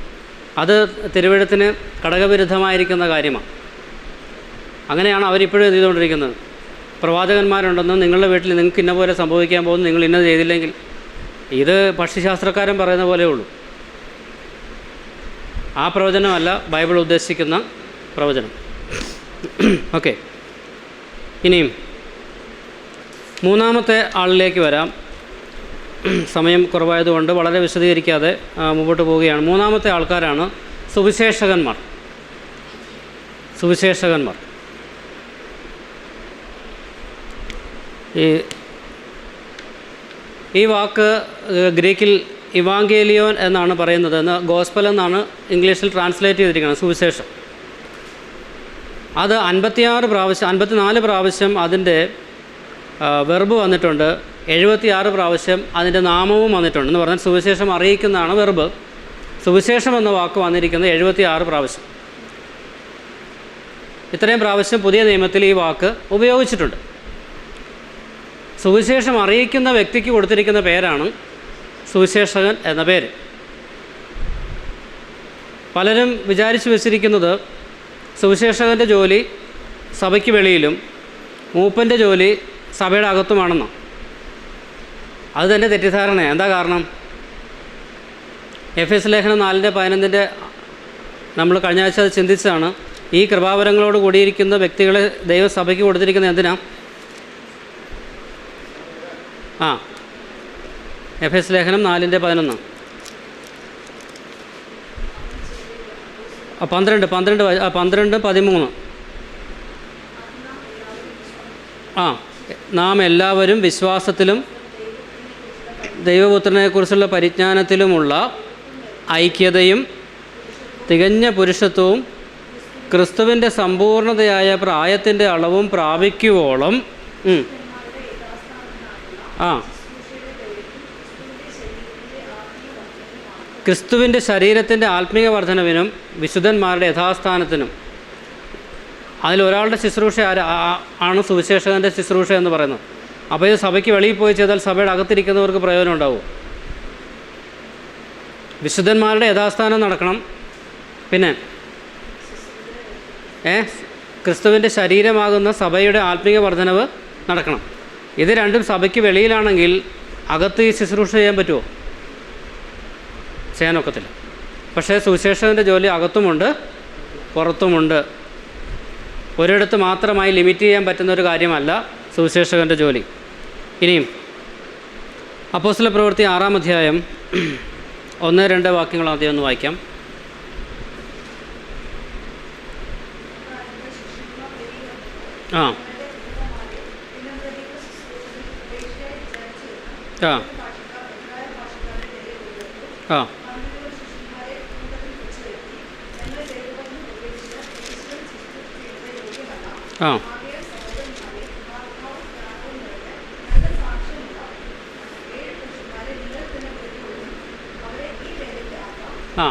അത് തിരുവെഴുത്തിന് ഘടകവിരുദ്ധമായിരിക്കുന്ന കാര്യമാണ്. അങ്ങനെയാണ് അവരിപ്പോഴും ഇത് ചെയ്തുകൊണ്ടിരിക്കുന്നത്. പ്രവാചകന്മാരുണ്ടെന്നും നിങ്ങളുടെ വീട്ടിൽ നിങ്ങൾക്ക് ഇന്ന പോലെ സംഭവിക്കാൻ പോകുന്നു, നിങ്ങൾ ഇന്നത് ചെയ്തില്ലെങ്കിൽ, ഇത് പക്ഷിശാസ്ത്രക്കാരൻ പറയുന്ന പോലെ ഉള്ളൂ. ആ പ്രവചനമല്ല ബൈബിൾ ഉദ്ദേശിക്കുന്ന പ്രവചനം. ഓക്കെ, ഇനിയും മൂന്നാമത്തെ ആളിലേക്ക് വരാം. സമയം കുറവായതുകൊണ്ട് വളരെ വിശദീകരിക്കാതെ മുമ്പോട്ട് പോവുകയാണ്. മൂന്നാമത്തെ ആൾക്കാരാണ് സുവിശേഷകന്മാർ. ഈ വാക്ക് ഗ്രീക്കിൽ ഇവാങ്കേലിയോൻ എന്നാണ് പറയുന്നത്. ഗോസ്പൽ എന്നാണ് ഇംഗ്ലീഷിൽ ട്രാൻസ്ലേറ്റ് ചെയ്തിരിക്കുന്നത്. സുവിശേഷം അത് 54 പ്രാവശ്യം അതിൻ്റെ വെർബ് വന്നിട്ടുണ്ട്. 76 പ്രാവശ്യം അതിൻ്റെ നാമവും വന്നിട്ടുണ്ട്. എന്ന് പറഞ്ഞാൽ സുവിശേഷം അറിയിക്കുന്നതാണ് വെർബ്. സുവിശേഷം എന്ന വാക്ക് വന്നിരിക്കുന്നത് 76 പ്രാവശ്യം. ഇത്രയും പ്രാവശ്യം പുതിയ നിയമത്തിൽ ഈ വാക്ക് ഉപയോഗിച്ചിട്ടുണ്ട്. സുവിശേഷം അറിയിക്കുന്ന വ്യക്തിക്ക് കൊടുത്തിരിക്കുന്ന പേരാണ് സുവിശേഷകൻ എന്ന പേര്. പലരും വിചാരിച്ചു വച്ചിരിക്കുന്നത് സുവിശേഷകൻ്റെ ജോലി സഭയ്ക്ക് വെളിയിലും മൂപ്പൻ്റെ ജോലി സഭയുടെ അകത്തുമാണെന്നോ. അത് തന്നെ തെറ്റിദ്ധാരണയാണ്. എന്താ കാരണം? എഫേസ്യ ലേഖനം 4:15 നമ്മൾ കഴിഞ്ഞ ആഴ്ച അത് ചിന്തിച്ചതാണ്. ഈ കൃപാവരങ്ങളോട് കൂടിയിരിക്കുന്ന വ്യക്തികളെ ദൈവസഭയ്ക്ക് കൊടുത്തിരിക്കുന്നത് എന്തിനാ? എഫേസ്യ ലേഖനം 4:11 12-13 നാം എല്ലാവരും വിശ്വാസത്തിലും ദൈവപുത്രനെക്കുറിച്ചുള്ള പരിജ്ഞാനത്തിലുമുള്ള ഐക്യതയും തികഞ്ഞ പുരുഷത്വവും ക്രിസ്തുവിൻ്റെ സമ്പൂർണതയായ പ്രായത്തിൻ്റെ അളവും പ്രാപിക്കുവോളം ക്രിസ്തുവിൻ്റെ ശരീരത്തിൻ്റെ ആത്മീയ വർധനവിനും വിശുദ്ധന്മാരുടെ യഥാസ്ഥാനത്തിനും. അതിലൊരാളുടെ ശുശ്രൂഷ ആണ് സുവിശേഷകൻ്റെ ശുശ്രൂഷ എന്ന് പറയുന്നത്. അപ്പോൾ ഇത് സഭയ്ക്ക് വെളിയിൽ പോയി ചെയ്താൽ സഭയുടെ അകത്തിരിക്കുന്നവർക്ക് പ്രയോജനം ഉണ്ടാവും. വിശുദ്ധന്മാരുടെ യഥാസ്ഥാനം നടക്കണം. പിന്നെ ക്രിസ്തുവിൻ്റെ ശരീരമാകുന്ന സഭയുടെ ആത്മീയ വർധനവ് നടക്കണം. ഇത് രണ്ടും സഭയ്ക്ക് വെളിയിലാണെങ്കിൽ അകത്ത് ഈ ശുശ്രൂഷ ചെയ്യാൻ പറ്റുമോ? ചെയ്യാനൊക്കത്തില്ല. പക്ഷേ സുവിശേഷകൻ്റെ ജോലി അകത്തുമുണ്ട് പുറത്തുമുണ്ട്. ഒരിടത്ത് മാത്രമായി ലിമിറ്റ് ചെയ്യാൻ പറ്റുന്നൊരു കാര്യമല്ല സുവിശേഷകൻ്റെ ജോലി. ഇനിയും അപ്പോസ്തല പ്രവൃത്തി 6-ാം അധ്യായം 1-2 വാക്യങ്ങൾ ആദ്യം ഒന്ന് വായിക്കാം. ആ ആ ആ ആ ആ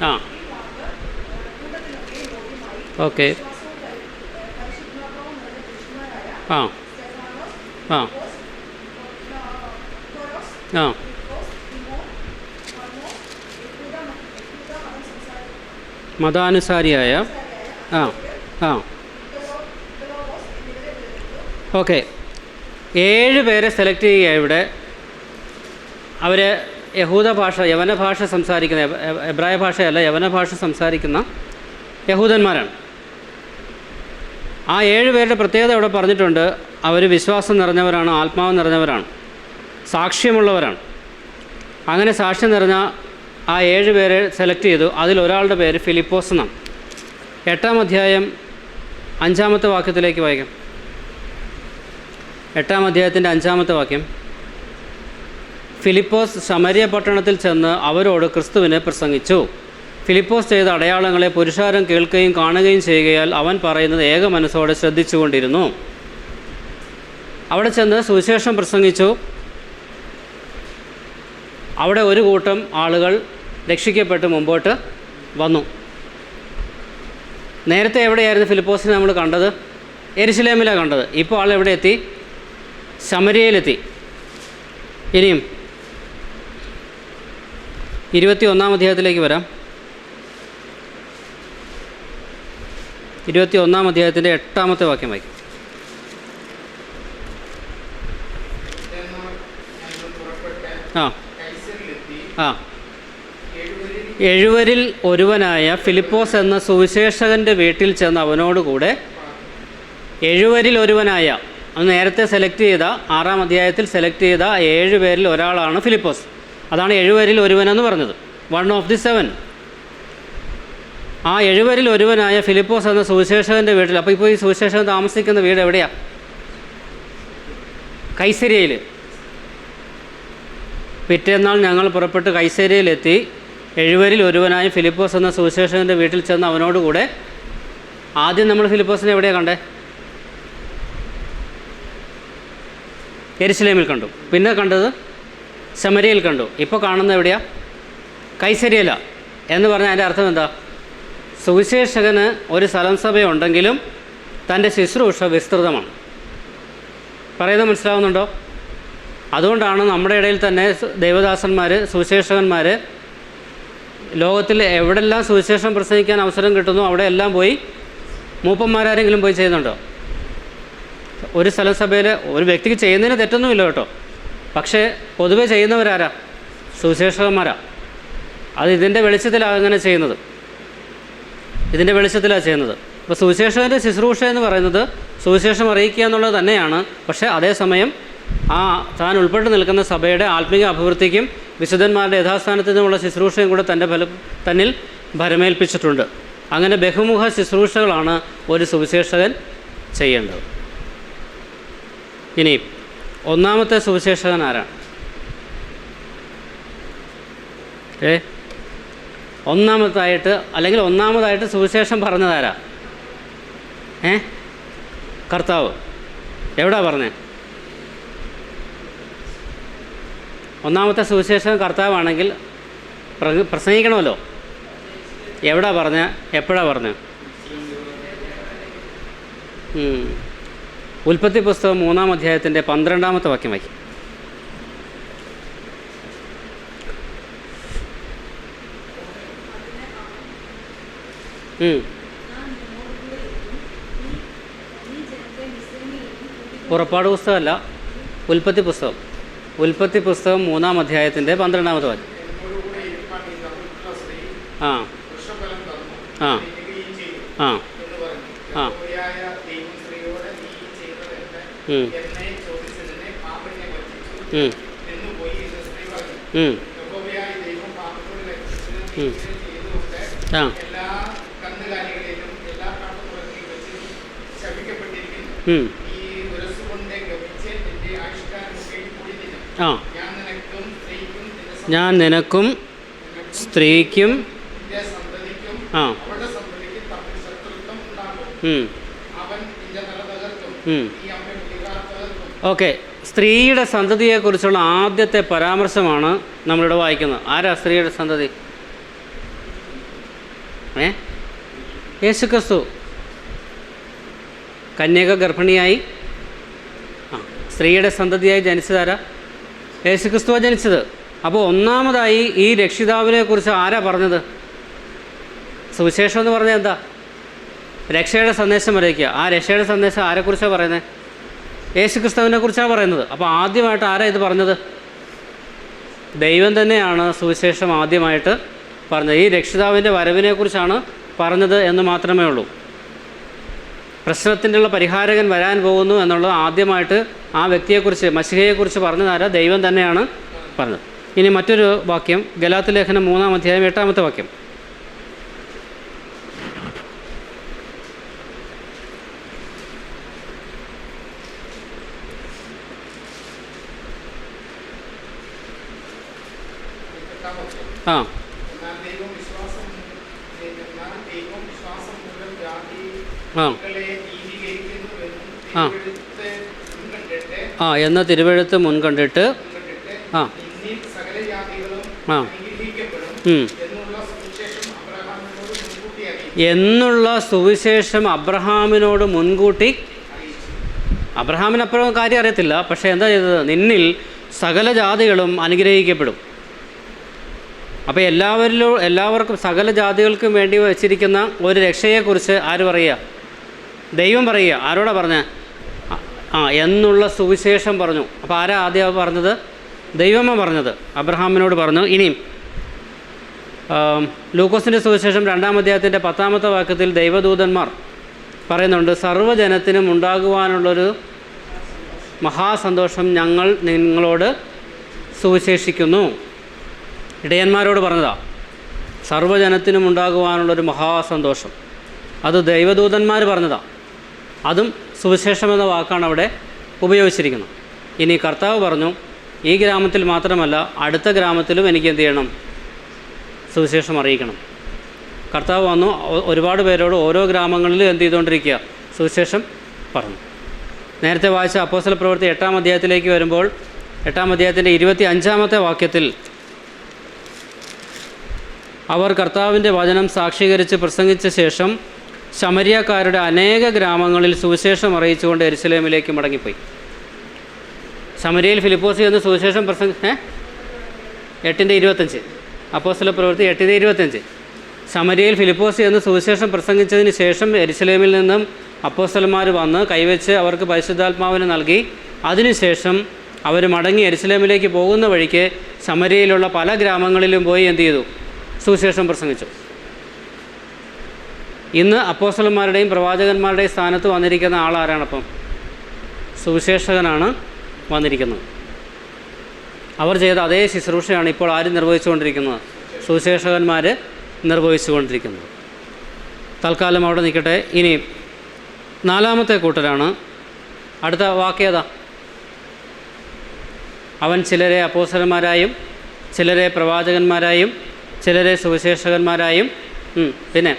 ആ ഓക്കെ ആ ആ ആ മതാനുസാരിയായ ആ ആ ഓക്കെ 7 പേരെ സെലക്ട് ചെയ്യുക. ഇവിടെ അവർ യഹൂദ ഭാഷ, യവന ഭാഷ സംസാരിക്കുന്ന, എബ്രായ ഭാഷയല്ല, യവന ഭാഷ സംസാരിക്കുന്ന യഹൂദന്മാരാണ്. ആ 7 പേരുടെ പ്രത്യേകത ഇവിടെ പറഞ്ഞിട്ടുണ്ട്. അവർ വിശ്വാസം നിറഞ്ഞവരാണ്, ആത്മാവ് നിറഞ്ഞവരാണ്, സാക്ഷ്യമുള്ളവരാണ്. അങ്ങനെ സാക്ഷ്യം നിറഞ്ഞ ആ 7 പേരെ സെലക്ട് ചെയ്തു. അതിലൊരാളുടെ പേര് ഫിലിപ്പോസ് എന്നാണ്. 8-ാം അധ്യായം 5-ാമത്തെ വാക്യത്തിലേക്ക് വായിക്കാം. 8-ാം അധ്യായത്തിൻ്റെ 5-ാമത്തെ വാക്യം. ഫിലിപ്പോസ് ശമരിയ പട്ടണത്തിൽ ചെന്ന് അവരോട് ക്രിസ്തുവിനെ പ്രസംഗിച്ചു. ഫിലിപ്പോസ് ചെയ്ത അടയാളങ്ങളെ പുരുഷാരം കേൾക്കുകയും കാണുകയും ചെയ്യുകയാൽ അവൻ പറയുന്നത് ഏക മനസ്സോടെ ശ്രദ്ധിച്ചുകൊണ്ടിരുന്നു. അവിടെ ചെന്ന് സുവിശേഷം പ്രസംഗിച്ചു. അവിടെ ഒരു കൂട്ടം ആളുകൾ രക്ഷിക്കപ്പെട്ട് മുമ്പോട്ട് വന്നു. നേരത്തെ എവിടെയായിരുന്നു ഫിലിപ്പോസിനെ നമ്മൾ കണ്ടത്? യെരുശലേമിലാണ് കണ്ടത്. ഇപ്പോൾ ആൾ എവിടെ എത്തി? ശമരിയയിലെത്തി. ഇനിയും 21-ാം അധ്യായത്തിലേക്ക് വരാം. 21-ാം അധ്യായത്തിൻ്റെ 8-ാമത്തെ വാക്യം വായിക്കും. ആ ആ 7-വരിൽ ഒരുവനായ ഫിലിപ്പോസ് എന്ന സുവിശേഷകൻ്റെ വീട്ടിൽ ചെന്ന് അവനോടുകൂടെ 7-വരിൽ ഒരുവനായ, അത് നേരത്തെ സെലക്ട് ചെയ്ത 6-ാം അധ്യായത്തിൽ സെലക്ട് ചെയ്ത 7 പേരിൽ ഒരാളാണ് ഫിലിപ്പോസ്. അതാണ് 7-വരിൽ ഒരുവനെന്ന് പറഞ്ഞത്. 1 ഓഫ് ദി 7. ആ 7-വരിൽ ഒരുവനായ ഫിലിപ്പോസ് എന്ന സുവിശേഷകൻ്റെ വീട്ടിൽ. അപ്പോൾ ഇപ്പോൾ ഈ സുവിശേഷകൻ താമസിക്കുന്ന വീട് എവിടെയാണ്? കൈസരിയയിൽ. പിറ്റേന്നാൾ ഞങ്ങൾ പുറപ്പെട്ട് കൈസരിയയിലെത്തി. 7-വരിൽ ഒരുവനായ ഫിലിപ്പോസ് എന്ന സുവിശേഷകൻ്റെ വീട്ടിൽ ചെന്ന് അവനോടുകൂടെ. ആദ്യം നമ്മൾ ഫിലിപ്പോസിനെ എവിടെയാണ് കണ്ടേ? യെരുശലേമിൽ കണ്ടു. പിന്നെ കണ്ടത് ശമരിയയിൽ കണ്ടു. ഇപ്പോൾ കാണുന്നത് എവിടെയാണ്? കൈസരിയല. എന്ന് പറഞ്ഞാൽ അതിൻ്റെ അർത്ഥം എന്താ? സുവിശേഷകന് ഒരു സ്ഥലം സഭയുണ്ടെങ്കിലും തൻ്റെ ശുശ്രൂഷ വിസ്തൃതമാണ്. പറയുന്നത് മനസ്സിലാവുന്നുണ്ടോ? അതുകൊണ്ടാണ് നമ്മുടെ ഇടയിൽ തന്നെ ദൈവദാസന്മാർ, സുവിശേഷകന്മാർ ലോകത്തിൽ എവിടെല്ലാം സുവിശേഷം പ്രസംഗിക്കാൻ അവസരം കിട്ടുന്നു അവിടെയെല്ലാം പോയി. മൂപ്പന്മാരാരെങ്കിലും പോയി ചെയ്യുന്നുണ്ടോ? ഒരു സ്ഥലം സഭയിൽ ഒരു വ്യക്തിക്ക് ചെയ്യുന്നതിന് തെറ്റൊന്നുമില്ല കേട്ടോ. പക്ഷേ പൊതുവെ ചെയ്യുന്നവരാരാ? സുവിശേഷകന്മാരാ. അത് ഇതിൻ്റെ വെളിച്ചത്തിലാണ് അങ്ങനെ ചെയ്യുന്നത്. ഇതിൻ്റെ വെളിച്ചത്തിലാണ് ചെയ്യുന്നത്. അപ്പോൾ സുവിശേഷകൻ്റെ ശുശ്രൂഷ എന്ന് പറയുന്നത് സുവിശേഷം അറിയിക്കുക എന്നുള്ളത് തന്നെയാണ്. പക്ഷേ അതേസമയം താൻ ഉൾപ്പെട്ട് നിൽക്കുന്ന സഭയുടെ ആത്മീയ അഭിവൃദ്ധിക്കും വിശുദ്ധന്മാരുടെ യഥാസ്ഥാനത്തു നിന്നുള്ള ശുശ്രൂഷയും കൂടെ തന്നിൽ ഭരമേൽപ്പിച്ചിട്ടുണ്ട്. അങ്ങനെ ബഹുമുഖ ശുശ്രൂഷകളാണ് ഒരു സുവിശേഷകൻ ചെയ്യേണ്ടത്. ഇനി 1-ാമത്തെ സുവിശേഷകൻ ആരാണ്? ഒന്നാമതായിട്ട് സുവിശേഷം പറഞ്ഞതാരാ? കർത്താവ്. എവിടാ പറഞ്ഞേ? 1-ാമത്തെ സുവിശേഷം കർത്താവാണെങ്കിൽ പ്രസംഗിക്കണമല്ലോ. എവിടാ പറഞ്ഞ? എപ്പോഴാ പറഞ്ഞ? ഉൽപ്പത്തി പുസ്തകം 3-ാം അധ്യായത്തിൻ്റെ 12-ാമത്തെ വാക്യം വായിക്കും. പുറപ്പാട് പുസ്തകമല്ല, ഉൽപ്പത്തി പുസ്തകം. ഉൽപ്പത്തി പുസ്തകം 3-ാം അധ്യായത്തിൻ്റെ 12-ാമത്തെ വാക്യം. ആ ആ ആ ആ ഞാൻ നിനക്കും സ്ത്രീക്കും ഓക്കെ. സ്ത്രീയുടെ സന്തതിയെക്കുറിച്ചുള്ള ആദ്യത്തെ പരാമർശമാണ് നമ്മളിവിടെ വായിക്കുന്നത്. ആരാ സ്ത്രീയുടെ സന്തതി? യേശുക്രിസ്തു. കന്യക ഗർഭിണിയായി സ്ത്രീയുടെ സന്തതിയായി ജനിച്ചതാരാ? യേശുക്രിസ്തുവാണ് ജനിച്ചത്. അപ്പോൾ ഒന്നാമതായി ഈ രക്ഷിതാവിനെ കുറിച്ച് ആരാ പറഞ്ഞത്? സുവിശേഷം എന്ന് പറഞ്ഞാൽ എന്താ? രക്ഷയുടെ സന്ദേശം അറിയിക്കുക. ആ രക്ഷയുടെ സന്ദേശം ആരെക്കുറിച്ചാണ് പറയുന്നത്? യേശുക്രിസ്തുവിനെ കുറിച്ചാണ് പറയുന്നത്. അപ്പോൾ ആദ്യമായിട്ട് ആരാ ഇത് പറഞ്ഞത്? ദൈവം തന്നെയാണ് സുവിശേഷം ആദ്യമായിട്ട് പറഞ്ഞത്. ഈ രക്ഷിതാവിൻ്റെ വരവിനെക്കുറിച്ചാണ് പറഞ്ഞത് എന്ന് മാത്രമേ ഉള്ളൂ. പ്രശ്നത്തിനുള്ള പരിഹാരകൻ വരാൻ പോകുന്നു എന്നുള്ളത് ആദ്യമായിട്ട് ആ വ്യക്തിയെക്കുറിച്ച്, മശിഹയെക്കുറിച്ച് പറഞ്ഞതാരാ? ദൈവം തന്നെയാണ് പറഞ്ഞത്. ഇനി മറ്റൊരു വാക്യം, ഗലാത്യ ലേഖനം 3-ാം അധ്യായം 8-ാമത്തെ വാക്യം. ആ ആ ആ എന്ന തിരുവെഴുത്ത് മുൻകണ്ടിട്ട് ആ ആ എന്നുള്ള സുവിശേഷം അബ്രഹാമിനോട് മുൻകൂട്ടി. അബ്രഹാമിനപ്പുറം കാര്യം അറിയത്തില്ല, പക്ഷേ എന്താ ചെയ്തത്? നിന്നിൽ സകല ജാതികളും അനുഗ്രഹിക്കപ്പെടും. അപ്പോൾ എല്ലാവർക്കും സകല ജാതികൾക്കും വേണ്ടി വച്ചിരിക്കുന്ന ഒരു രക്ഷയെക്കുറിച്ച് ആര് പറയുക? ദൈവം പറയുക. ആരോടാ പറഞ്ഞ? എന്നുള്ള സുവിശേഷം പറഞ്ഞു. അപ്പോൾ ആരാ ആദ്യം പറഞ്ഞത്? ദൈവമാണ് പറഞ്ഞത്. അബ്രഹാമിനോട് പറഞ്ഞു. ഇനിയും ലൂക്കോസിൻ്റെ സുവിശേഷം 2-ാം അധ്യായത്തിൻ്റെ 10-ാമത്തെ വാക്യത്തിൽ ദൈവദൂതന്മാർ പറയുന്നുണ്ട്, സർവ്വജനത്തിനും ഉണ്ടാകുവാനുള്ളൊരു മഹാസന്തോഷം ഞങ്ങൾ നിങ്ങളോട് സുവിശേഷിക്കുന്നു. ഇടയന്മാരോട് പറഞ്ഞതാ, സർവ്വജനത്തിനും ഉണ്ടാകുവാനുള്ളൊരു മഹാസന്തോഷം. അത് ദൈവദൂതന്മാർ പറഞ്ഞതാ. അതും സുവിശേഷം എന്ന വാക്കാണ് അവിടെ ഉപയോഗിച്ചിരിക്കുന്നത്. ഇനി കർത്താവ് പറഞ്ഞു, ഈ ഗ്രാമത്തിൽ മാത്രമല്ല അടുത്ത ഗ്രാമത്തിലും എനിക്ക് എന്ത് ചെയ്യണം? സുവിശേഷം അറിയിക്കണം. കർത്താവ് വന്നു ഒരുപാട് പേരോട് ഓരോ ഗ്രാമങ്ങളിലും എന്ത് ചെയ്തുകൊണ്ടിരിക്കുക? സുവിശേഷം പറഞ്ഞു. നേരത്തെ വായിച്ച അപ്പോസ്തല പ്രവൃത്തി 8-ാം അധ്യായത്തിലേക്ക് വരുമ്പോൾ 8-ാം അധ്യായത്തിൻ്റെ 25-ാമത്തെ വാക്യത്തിൽ അവർ കർത്താവിൻ്റെ വചനം സാക്ഷീകരിച്ച് പ്രസംഗിച്ച ശേഷം ശമരിയക്കാരുടെ അനേക ഗ്രാമങ്ങളിൽ സുവിശേഷം അറിയിച്ചുകൊണ്ട് യെരുശലേമിലേക്ക് മടങ്ങിപ്പോയി. ശമരിയയിൽ ഫിലിപ്പോസ് എന്ന് സുവിശേഷം 8:25 അപ്പോസ്തല പ്രവൃത്തി 8:25. ശമരിയയിൽ ഫിലിപ്പോസ് എന്ന് സുവിശേഷം പ്രസംഗിച്ചതിന് ശേഷം യെരുശലേമിൽ നിന്നും അപ്പോസ്തലന്മാർ വന്ന് കൈവച്ച് അവർക്ക് പരിശുദ്ധാത്മാവിനെ നൽകി. അതിനുശേഷം അവർ മടങ്ങി യെരുശലേമിലേക്ക് പോകുന്ന വഴിക്ക് ശമരിയയിലുള്ള പല ഗ്രാമങ്ങളിലും പോയി എന്ത് ചെയ്തു? സുവിശേഷം പ്രസംഗിച്ചു. ഇന്ന് അപ്പോസ്തലന്മാരുടെയും പ്രവാചകന്മാരുടെയും സ്ഥാനത്ത് വന്നിരിക്കുന്ന ആളാരാണപ്പം? സുവിശേഷകനാണ് വന്നിരിക്കുന്നത്. അവർ ചെയ്ത അതേ ശുശ്രൂഷയാണ് ഇപ്പോൾ ആരും നിർവഹിച്ചുകൊണ്ടിരിക്കുന്നത്? സുവിശേഷകന്മാർ നിർവഹിച്ചുകൊണ്ടിരിക്കുന്നത്. തൽക്കാലം അവിടെ നിൽക്കട്ടെ. ഇനി 4-ാമത്തെ കൂട്ടരാണ്. അടുത്ത വാക്യത, അവൻ ചിലരെ അപ്പോസ്തലന്മാരായും ചിലരെ പ്രവാചകന്മാരായും ചിലരെ സുവിശേഷകന്മാരായും പിന്നെ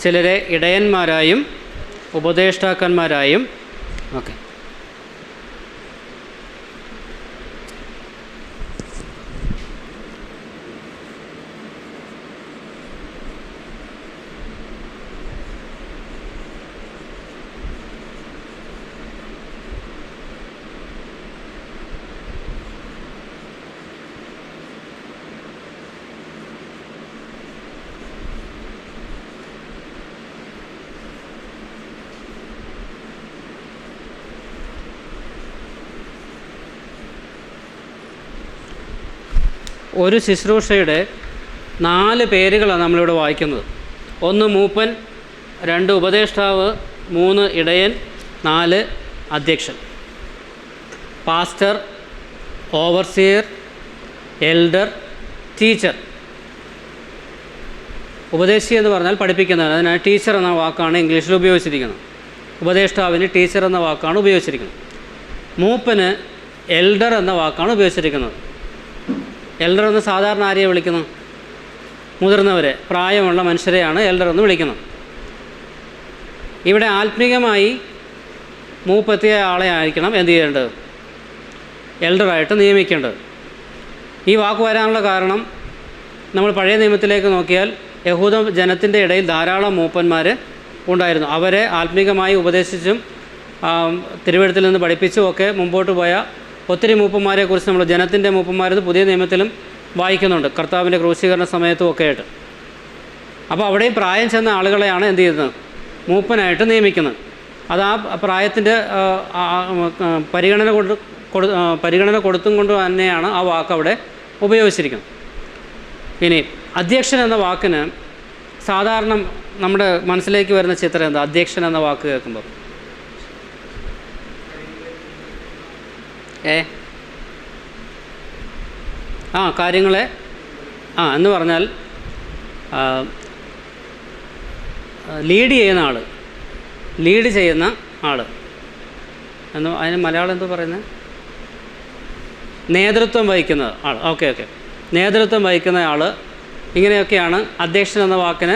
ചിലരെ ഇടയന്മാരായും ഉപദേഷ്ടാക്കന്മാരായും ഓക്കെ. ഒരു ശുശ്രൂഷയുടെ 4 പേരുകളാണ് നമ്മളിവിടെ വായിക്കുന്നത്. 1 മൂപ്പൻ, 2 ഉപദേഷ്ടാവ്, 3 ഇടയൻ, 4 അധ്യക്ഷൻ. Pastor, overseer, elder, teacher. ഉപദേശി എന്ന് പറഞ്ഞാൽ പഠിപ്പിക്കുന്നതാണ്. അതിനാണ് ടീച്ചർ എന്ന വാക്കാണ് ഇംഗ്ലീഷിൽ ഉപയോഗിച്ചിരിക്കുന്നത്. ഉപദേഷ്ടാവിന് ടീച്ചർ എന്ന വാക്കാണ് ഉപയോഗിച്ചിരിക്കുന്നത്. മൂപ്പന് എൽഡർ എന്ന വാക്കാണ് ഉപയോഗിച്ചിരിക്കുന്നത്. എൽഡർ എന്ന് സാധാരണ ആരെയാണ് വിളിക്കുന്നത്? മുതിർന്നവരെ, പ്രായമുള്ള മനുഷ്യരെയാണ് എൽഡർ എന്ന് വിളിക്കുന്നത്. ഇവിടെ ആത്മീകമായി മൂപ്പെത്തിയ ആളെ ആയിരിക്കണം എന്ത് ചെയ്യേണ്ടത്? എൽഡറായിട്ട് നിയമിക്കേണ്ടത്. ഈ വാക്ക് വരാനുള്ള കാരണം, നമ്മൾ പഴയ നിയമത്തിലേക്ക് നോക്കിയാൽ യഹൂദ ജനത്തിൻ്റെ ഇടയിൽ ധാരാളം മൂപ്പന്മാർ ഉണ്ടായിരുന്നു. അവരെ ആത്മീകമായി ഉപദേശിച്ചും തിരുവെഴുത്തിൽ നിന്ന് പഠിപ്പിച്ചും ഒക്കെ മുമ്പോട്ട് പോയ ഒത്തിരി മൂപ്പന്മാരെക്കുറിച്ച് നമ്മൾ ജനത്തിൻ്റെ മൂപ്പന്മാരെന്ന് പുതിയ നിയമത്തിലും വായിക്കുന്നുണ്ട്, കർത്താവിൻ്റെ ക്രൂശീകരണ സമയത്തും ഒക്കെ ആയിട്ട്. അപ്പോൾ അവിടെയും പ്രായം ചെന്ന ആളുകളെയാണ് എന്ത് ചെയ്യുന്നത്, മൂപ്പനായിട്ട് നിയമിക്കുന്നത്. അത് ആ പ്രായത്തിൻ്റെ പരിഗണന കൊടുത്തും കൊണ്ട് തന്നെയാണ് ആ വാക്ക് അവിടെ ഉപയോഗിച്ചിരിക്കുന്നത്. ഇനി അധ്യക്ഷൻ എന്ന വാക്കിന് സാധാരണ നമ്മുടെ മനസ്സിലേക്ക് വരുന്ന ചിത്രം എന്താ? അധ്യക്ഷൻ എന്ന വാക്ക് കേൾക്കുമ്പോൾ കാര്യങ്ങളെ എന്ന് പറഞ്ഞാൽ ലീഡ് ചെയ്യുന്ന ആൾ എന്ന് അതിന് മലയാളം എന്തോ പറയുന്നത്? നേതൃത്വം വഹിക്കുന്ന ആൾ. ഓക്കെ, നേതൃത്വം വഹിക്കുന്ന ആൾ. ഇങ്ങനെയൊക്കെയാണ് അധ്യക്ഷൻ എന്ന വാക്കിന്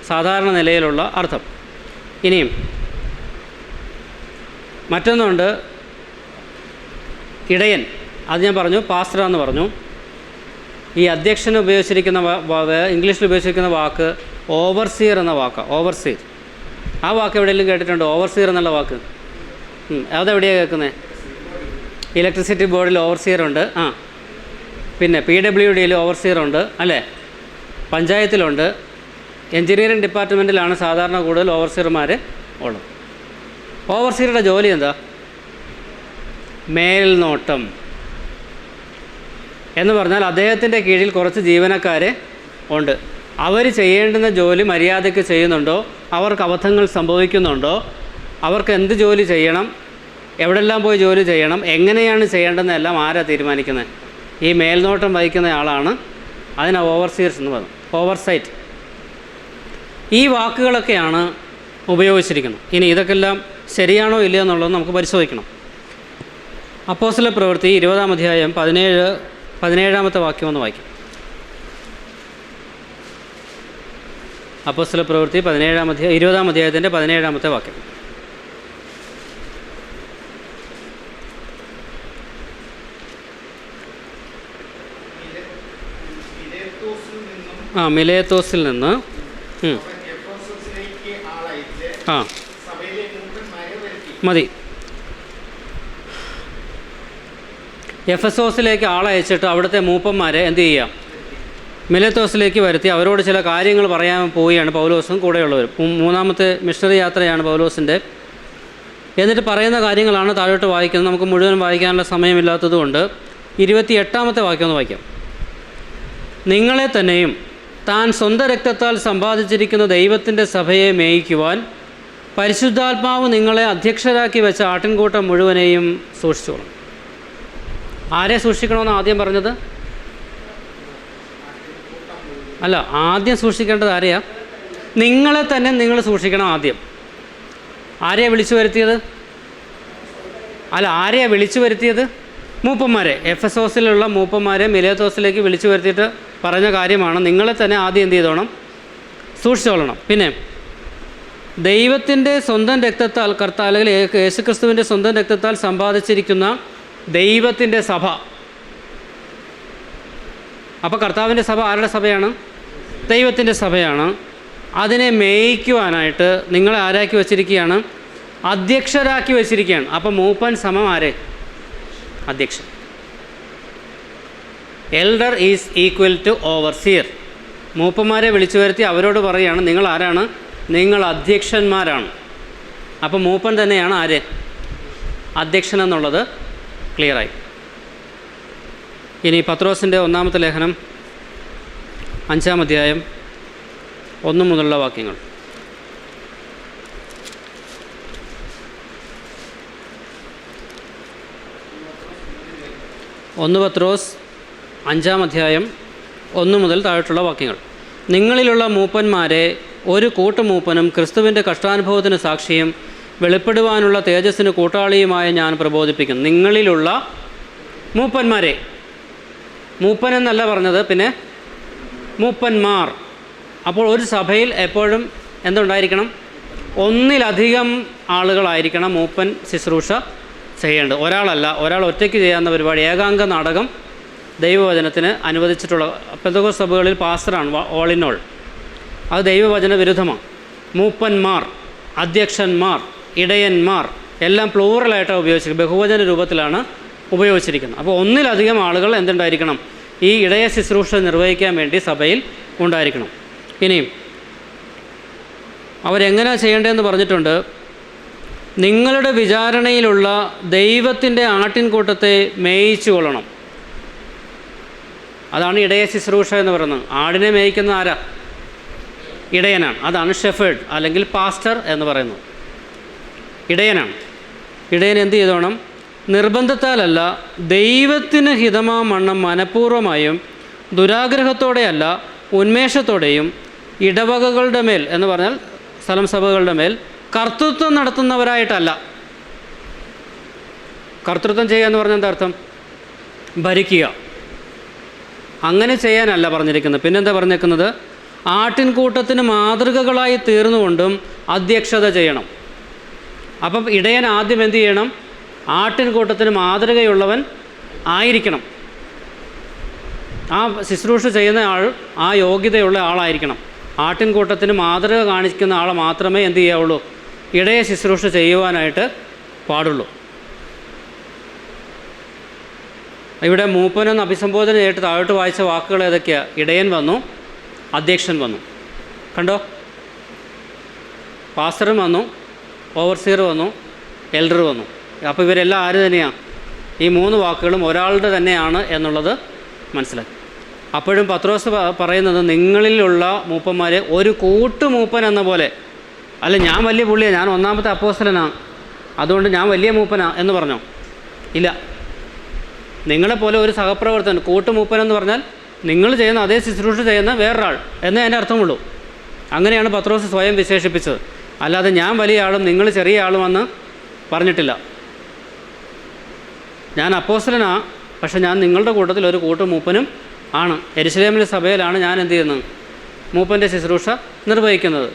സാധാരണ നിലയിലുള്ള അർത്ഥം. ഇനിയും മറ്റൊന്നുണ്ട്, ഇടയൻ. അത് ഞാൻ പറഞ്ഞു, പാസ്റ്റർ എന്ന് പറഞ്ഞു. ഈ അധ്യക്ഷന് ഉപയോഗിച്ചിരിക്കുന്ന ഇംഗ്ലീഷിൽ ഉപയോഗിച്ചിരിക്കുന്ന വാക്ക് ഓവർസിയർ എന്ന വാക്കാണ്. ഓവർസിയർ. ആ വാക്ക് എവിടെയെങ്കിലും കേട്ടിട്ടുണ്ടോ? ഓവർസിയർ എന്നുള്ള വാക്ക് അതെവിടെയാണ് കേൾക്കുന്നത്? ഇലക്ട്രിസിറ്റി ബോർഡിൽ ഓവർസിയർ ഉണ്ട്. പിന്നെ PWDയിൽ ഓവർസിയർ ഉണ്ട് അല്ലേ? പഞ്ചായത്തിലുണ്ട്. എൻജിനീയറിംഗ് ഡിപ്പാർട്ട്മെൻറ്റിലാണ് സാധാരണ കൂടുതൽ ഓവർസിയർമാർ ഉള്ളത്. ഓവർസിയറുടെ ജോലി എന്താ? മേൽനോട്ടം എന്ന് പറഞ്ഞാൽ അദ്ദേഹത്തിൻ്റെ കീഴിൽ കുറച്ച് ജീവനക്കാർ ഉണ്ട്. അവർ ചെയ്യേണ്ടുന്ന ജോലി മര്യാദയ്ക്ക് ചെയ്യുന്നുണ്ടോ, അവർക്ക് അബദ്ധങ്ങൾ സംഭവിക്കുന്നുണ്ടോ, അവർക്ക് എന്ത് ജോലി ചെയ്യണം, എവിടെല്ലാം പോയി ജോലി ചെയ്യണം, എങ്ങനെയാണ് ചെയ്യേണ്ടതെന്നെല്ലാം ആരാ തീരുമാനിക്കുന്നത്? ഈ മേൽനോട്ടം വഹിക്കുന്ന ആളാണ്. അതിന് ഓവർസിയർസ് എന്ന് പറഞ്ഞു, ഓവർസൈറ്റ്. ഈ വാക്കുകളൊക്കെയാണ് ഉപയോഗിച്ചിരിക്കുന്നത്. ഇനി ഇതൊക്കെല്ലാം ശരിയാണോ ഇല്ലയോ എന്നുള്ളത് നമുക്ക് പരിശോധിക്കണം. അപ്പോസ്തല പ്രവൃത്തി 20-ാം അധ്യായം 17-ാമത്തെ വാക്യം ഒന്ന് വായിക്കും. അപ്പോസ്തല പ്രവൃത്തി 20-ാം അധ്യായത്തിൻ്റെ 17-ാമത്തെ വാക്യം. മിലേത്തോസിൽ നിന്ന് മതി. എഫെസോസിലേക്ക് ആളയച്ചിട്ട് അവിടുത്തെ മൂപ്പന്മാരെ എന്ത് ചെയ്യുക? മിലേത്തോസിലേക്ക് വരുത്തി അവരോട് ചില കാര്യങ്ങൾ പറയാൻ പോവുകയാണ് പൗലോസും കൂടെയുള്ളവരും. 3-ാമത്തെ മിഷണറി യാത്രയാണ് പൗലോസിൻ്റെ. എന്നിട്ട് പറയുന്ന കാര്യങ്ങളാണ് താഴോട്ട് വായിക്കുന്നത്. നമുക്ക് മുഴുവൻ വായിക്കാനുള്ള സമയമില്ലാത്തതുകൊണ്ട് 28-ാമത്തെ വാക്യം ഒന്ന് വായിക്കാം. നിങ്ങളെ തന്നെയും താൻ സ്വന്തം രക്തത്താൽ സമ്പാദിച്ചിരിക്കുന്ന ദൈവത്തിൻ്റെ സഭയെ മേയിക്കുവാൻ പരിശുദ്ധാത്മാവ് നിങ്ങളെ അധ്യക്ഷരാക്കി വെച്ച ആട്ടിൻകൂട്ടം മുഴുവനെയും സൂക്ഷിച്ചോളും. ആരെ സൂക്ഷിക്കണമെന്ന് ആദ്യം പറഞ്ഞത്? അല്ല, ആദ്യം സൂക്ഷിക്കേണ്ടത് ആരെയാ? നിങ്ങളെ തന്നെ നിങ്ങൾ സൂക്ഷിക്കണം ആദ്യം. ആരെയാണ് വിളിച്ചു വരുത്തിയത്? അല്ല, ആരെയാണ് വിളിച്ചു വരുത്തിയത്? മൂപ്പന്മാരെ. എഫെസോസിലുള്ള മൂപ്പന്മാരെ മിലേത്തോസിലേക്ക് വിളിച്ചു വരുത്തിയിട്ട് പറഞ്ഞ കാര്യമാണ്, നിങ്ങളെ തന്നെ ആദ്യം എന്ത് ചെയ്തോണം? സൂക്ഷിച്ചോളണം. പിന്നെ ദൈവത്തിൻ്റെ സ്വന്തം രക്തത്താൽ അല്ലെങ്കിൽ യേശുക്രിസ്തുവിൻ്റെ സ്വന്തം രക്തത്താൽ സമ്പാദിച്ചിരിക്കുന്ന ദൈവത്തിൻ്റെ സഭ. അപ്പോൾ കർത്താവിൻ്റെ സഭ ആരുടെ സഭയാണ്? ദൈവത്തിൻ്റെ സഭയാണ്. അതിനെ മേയിക്കുവാനായിട്ട് നിങ്ങളെ ആരാക്കി വച്ചിരിക്കുകയാണ്? അധ്യക്ഷരാക്കി വച്ചിരിക്കുകയാണ്. അപ്പോൾ മൂപ്പൻ സമം ആരെ? അധ്യക്ഷൻ. Elder is equal to overseer. മൂപ്പന്മാരെ വിളിച്ചു വരുത്തി അവരോട് പറയുകയാണ്, നിങ്ങൾ ആരാണ്? നിങ്ങൾ അധ്യക്ഷന്മാരാണ്. അപ്പോൾ മൂപ്പൻ തന്നെയാണ് ആര്? അധ്യക്ഷൻ എന്നുള്ളത് ക്ലിയറായി. ഇനി പത്രോസിൻ്റെ 1-ാമത്തെ ലേഖനം 5-ാം അധ്യായം 1 മുതലുള്ള വാക്യങ്ങൾ. 1 പത്രോസ് 5-ാം അധ്യായം 1 മുതൽ താഴോട്ടുള്ള വാക്യങ്ങൾ. നിങ്ങളിലുള്ള മൂപ്പന്മാരെ ഒരു കൂട്ടുമൂപ്പനും ക്രിസ്തുവിൻ്റെ കഷ്ടാനുഭവത്തിന് സാക്ഷിയും വെളിപ്പെടുവാനുള്ള തേജസ്സിന് കൂട്ടാളിയുമായ ഞാൻ പ്രബോധിപ്പിക്കുന്നു. നിങ്ങളിലുള്ള മൂപ്പന്മാരെ. മൂപ്പൻ എന്നല്ല പറഞ്ഞത്, പിന്നെ മൂപ്പന്മാർ. അപ്പോൾ ഒരു സഭയിൽ എപ്പോഴും എന്തുണ്ടായിരിക്കണം? ഒന്നിലധികം ആളുകളായിരിക്കണം മൂപ്പൻ ശുശ്രൂഷ ചെയ്യേണ്ടത്. ഒരാളല്ല, ഒരാൾ ഒറ്റയ്ക്ക് ചെയ്യാവുന്ന പരിപാടി. ഏകാംഗ നാടകം ദൈവവചനത്തിന് അനുവദിച്ചിട്ടുള്ള പെന്തക്കോസ്ത് സഭകളിൽ പാസ്റ്ററാണ് ഓൾ ഇൻ ഓൾ. അത് ദൈവവചന വിരുദ്ധമാണ്. മൂപ്പന്മാർ, അധ്യക്ഷന്മാർ, ഇടയന്മാർ എല്ലാം പ്ലൂറലായിട്ടാണ് ഉപയോഗിച്ചത്. ബഹുവചന രൂപത്തിലാണ് ഉപയോഗിച്ചിരിക്കുന്നത്. അപ്പോൾ ഒന്നിലധികം ആളുകൾ എന്തുണ്ടായിരിക്കണം? ഈ ഇടയ ശുശ്രൂഷ നിർവഹിക്കാൻ വേണ്ടി സഭയിൽ ഉണ്ടായിരിക്കണം. ഇനിയും അവരെങ്ങനെയാണ് ചെയ്യേണ്ടതെന്ന് പറഞ്ഞിട്ടുണ്ട്. നിങ്ങളുടെ വിചാരണയിലുള്ള ദൈവത്തിൻ്റെ ആട്ടിൻകൂട്ടത്തെ മേയിച്ചു കൊള്ളണം. അതാണ് ഇടയ ശുശ്രൂഷ എന്ന് പറയുന്നത്. ആടിനെ മേയിക്കുന്ന ആരാ? ഇടയനാണ്. അതാണ് ഷെഫേർഡ് അല്ലെങ്കിൽ പാസ്റ്റർ എന്ന് പറയുന്നത്. ഇടയനാണ്. ഇടയൻ എന്ത് ചെയ്തോണം? നിർബന്ധത്താലല്ല, ദൈവത്തിന് ഹിതമാവണ്ണം മനഃപൂർവ്വമായും ദുരാഗ്രഹത്തോടെയല്ല ഉന്മേഷത്തോടെയും ഇടവകകളുടെ മേൽ എന്ന് പറഞ്ഞാൽ സ്ഥലം സഭകളുടെ മേൽ കർത്തൃത്വം നടത്തുന്നവരായിട്ടല്ല. കർത്തൃത്വം ചെയ്യുക എന്ന് പറഞ്ഞാൽ എന്താ അർത്ഥം? ഭരിക്കുക. അങ്ങനെ ചെയ്യാനല്ല പറഞ്ഞിരിക്കുന്നത്. പിന്നെന്താ പറഞ്ഞിരിക്കുന്നത്? ആട്ടിൻകൂട്ടത്തിന് മാതൃകകളായി തീർന്നുകൊണ്ടും അധ്യക്ഷത ചെയ്യണം. അപ്പം ഇടയൻ ആദ്യം എന്ത് ചെയ്യണം? ആട്ടിൻകൂട്ടത്തിന് മാതൃകയുള്ളവൻ ആയിരിക്കണം. ആ ശുശ്രൂഷ ചെയ്യുന്ന ആൾ ആ യോഗ്യതയുള്ള ആളായിരിക്കണം. ആട്ടിൻകൂട്ടത്തിന് മാതൃക കാണിക്കുന്ന ആളെ മാത്രമേ എന്ത് ചെയ്യാവുള്ളൂ? ഇടയ ശുശ്രൂഷ ചെയ്യുവാനായിട്ട് പാടുള്ളൂ. ഇവിടെ മൂപ്പനെന്ന് അഭിസംബോധന ചെയ്തിട്ട് താഴോട്ട് വായിച്ച വാക്കുകൾ ഏതൊക്കെയാണ്? ഇടയൻ വന്നു, അധ്യക്ഷൻ വന്നു. കണ്ടോ? പാസ്റ്ററും വന്നു, ഓവർസിയർ വന്നു, എൽഡർ വന്നു. അപ്പോൾ ഇവരെല്ലാം ആര് തന്നെയാണ്? ഈ 3 വാക്കുകളും ഒരാളുടെ തന്നെയാണ് എന്നുള്ളത് മനസ്സിലാക്കി. അപ്പോഴും പത്രോസ് പറയുന്നത് നിങ്ങളിലുള്ള മൂപ്പന്മാരെ ഒരു കൂട്ടുമൂപ്പൻ എന്ന പോലെ അല്ല. ഞാൻ വലിയ പുള്ളിയാണ്, ഞാൻ ഒന്നാമത്തെ അപ്പോസ്തലനാണ്, അതുകൊണ്ട് ഞാൻ വലിയ മൂപ്പനാണ് എന്ന് പറഞ്ഞോ? ഇല്ല. നിങ്ങളെപ്പോലെ ഒരു സഹപ്രവർത്തകൻ, കൂട്ടുമൂപ്പൻ എന്ന് പറഞ്ഞാൽ നിങ്ങൾ ചെയ്യുന്ന അതേ ശുശ്രൂഷ ചെയ്യുന്ന വേറൊരാൾ എന്നേ അതിൻ്റെ അർത്ഥമുള്ളൂ. അങ്ങനെയാണ് പത്രോസ് സ്വയം വിശേഷിപ്പിച്ചത്. അല്ലാതെ ഞാൻ വലിയ ആളും നിങ്ങൾ ചെറിയ ആളുമെന്ന് പറഞ്ഞിട്ടില്ല. ഞാൻ അപ്പോസ്തലനാണ്, പക്ഷെ ഞാൻ നിങ്ങളുടെ കൂട്ടത്തിൽ ഒരു കൂട്ടുമൂപ്പനും ആണ്. യെരുശലേമിലെ സഭയിലാണ് ഞാൻ എന്ത് ചെയ്യുന്നത്? മൂപ്പൻ്റെ ശുശ്രൂഷ നിർവഹിക്കുന്നത്.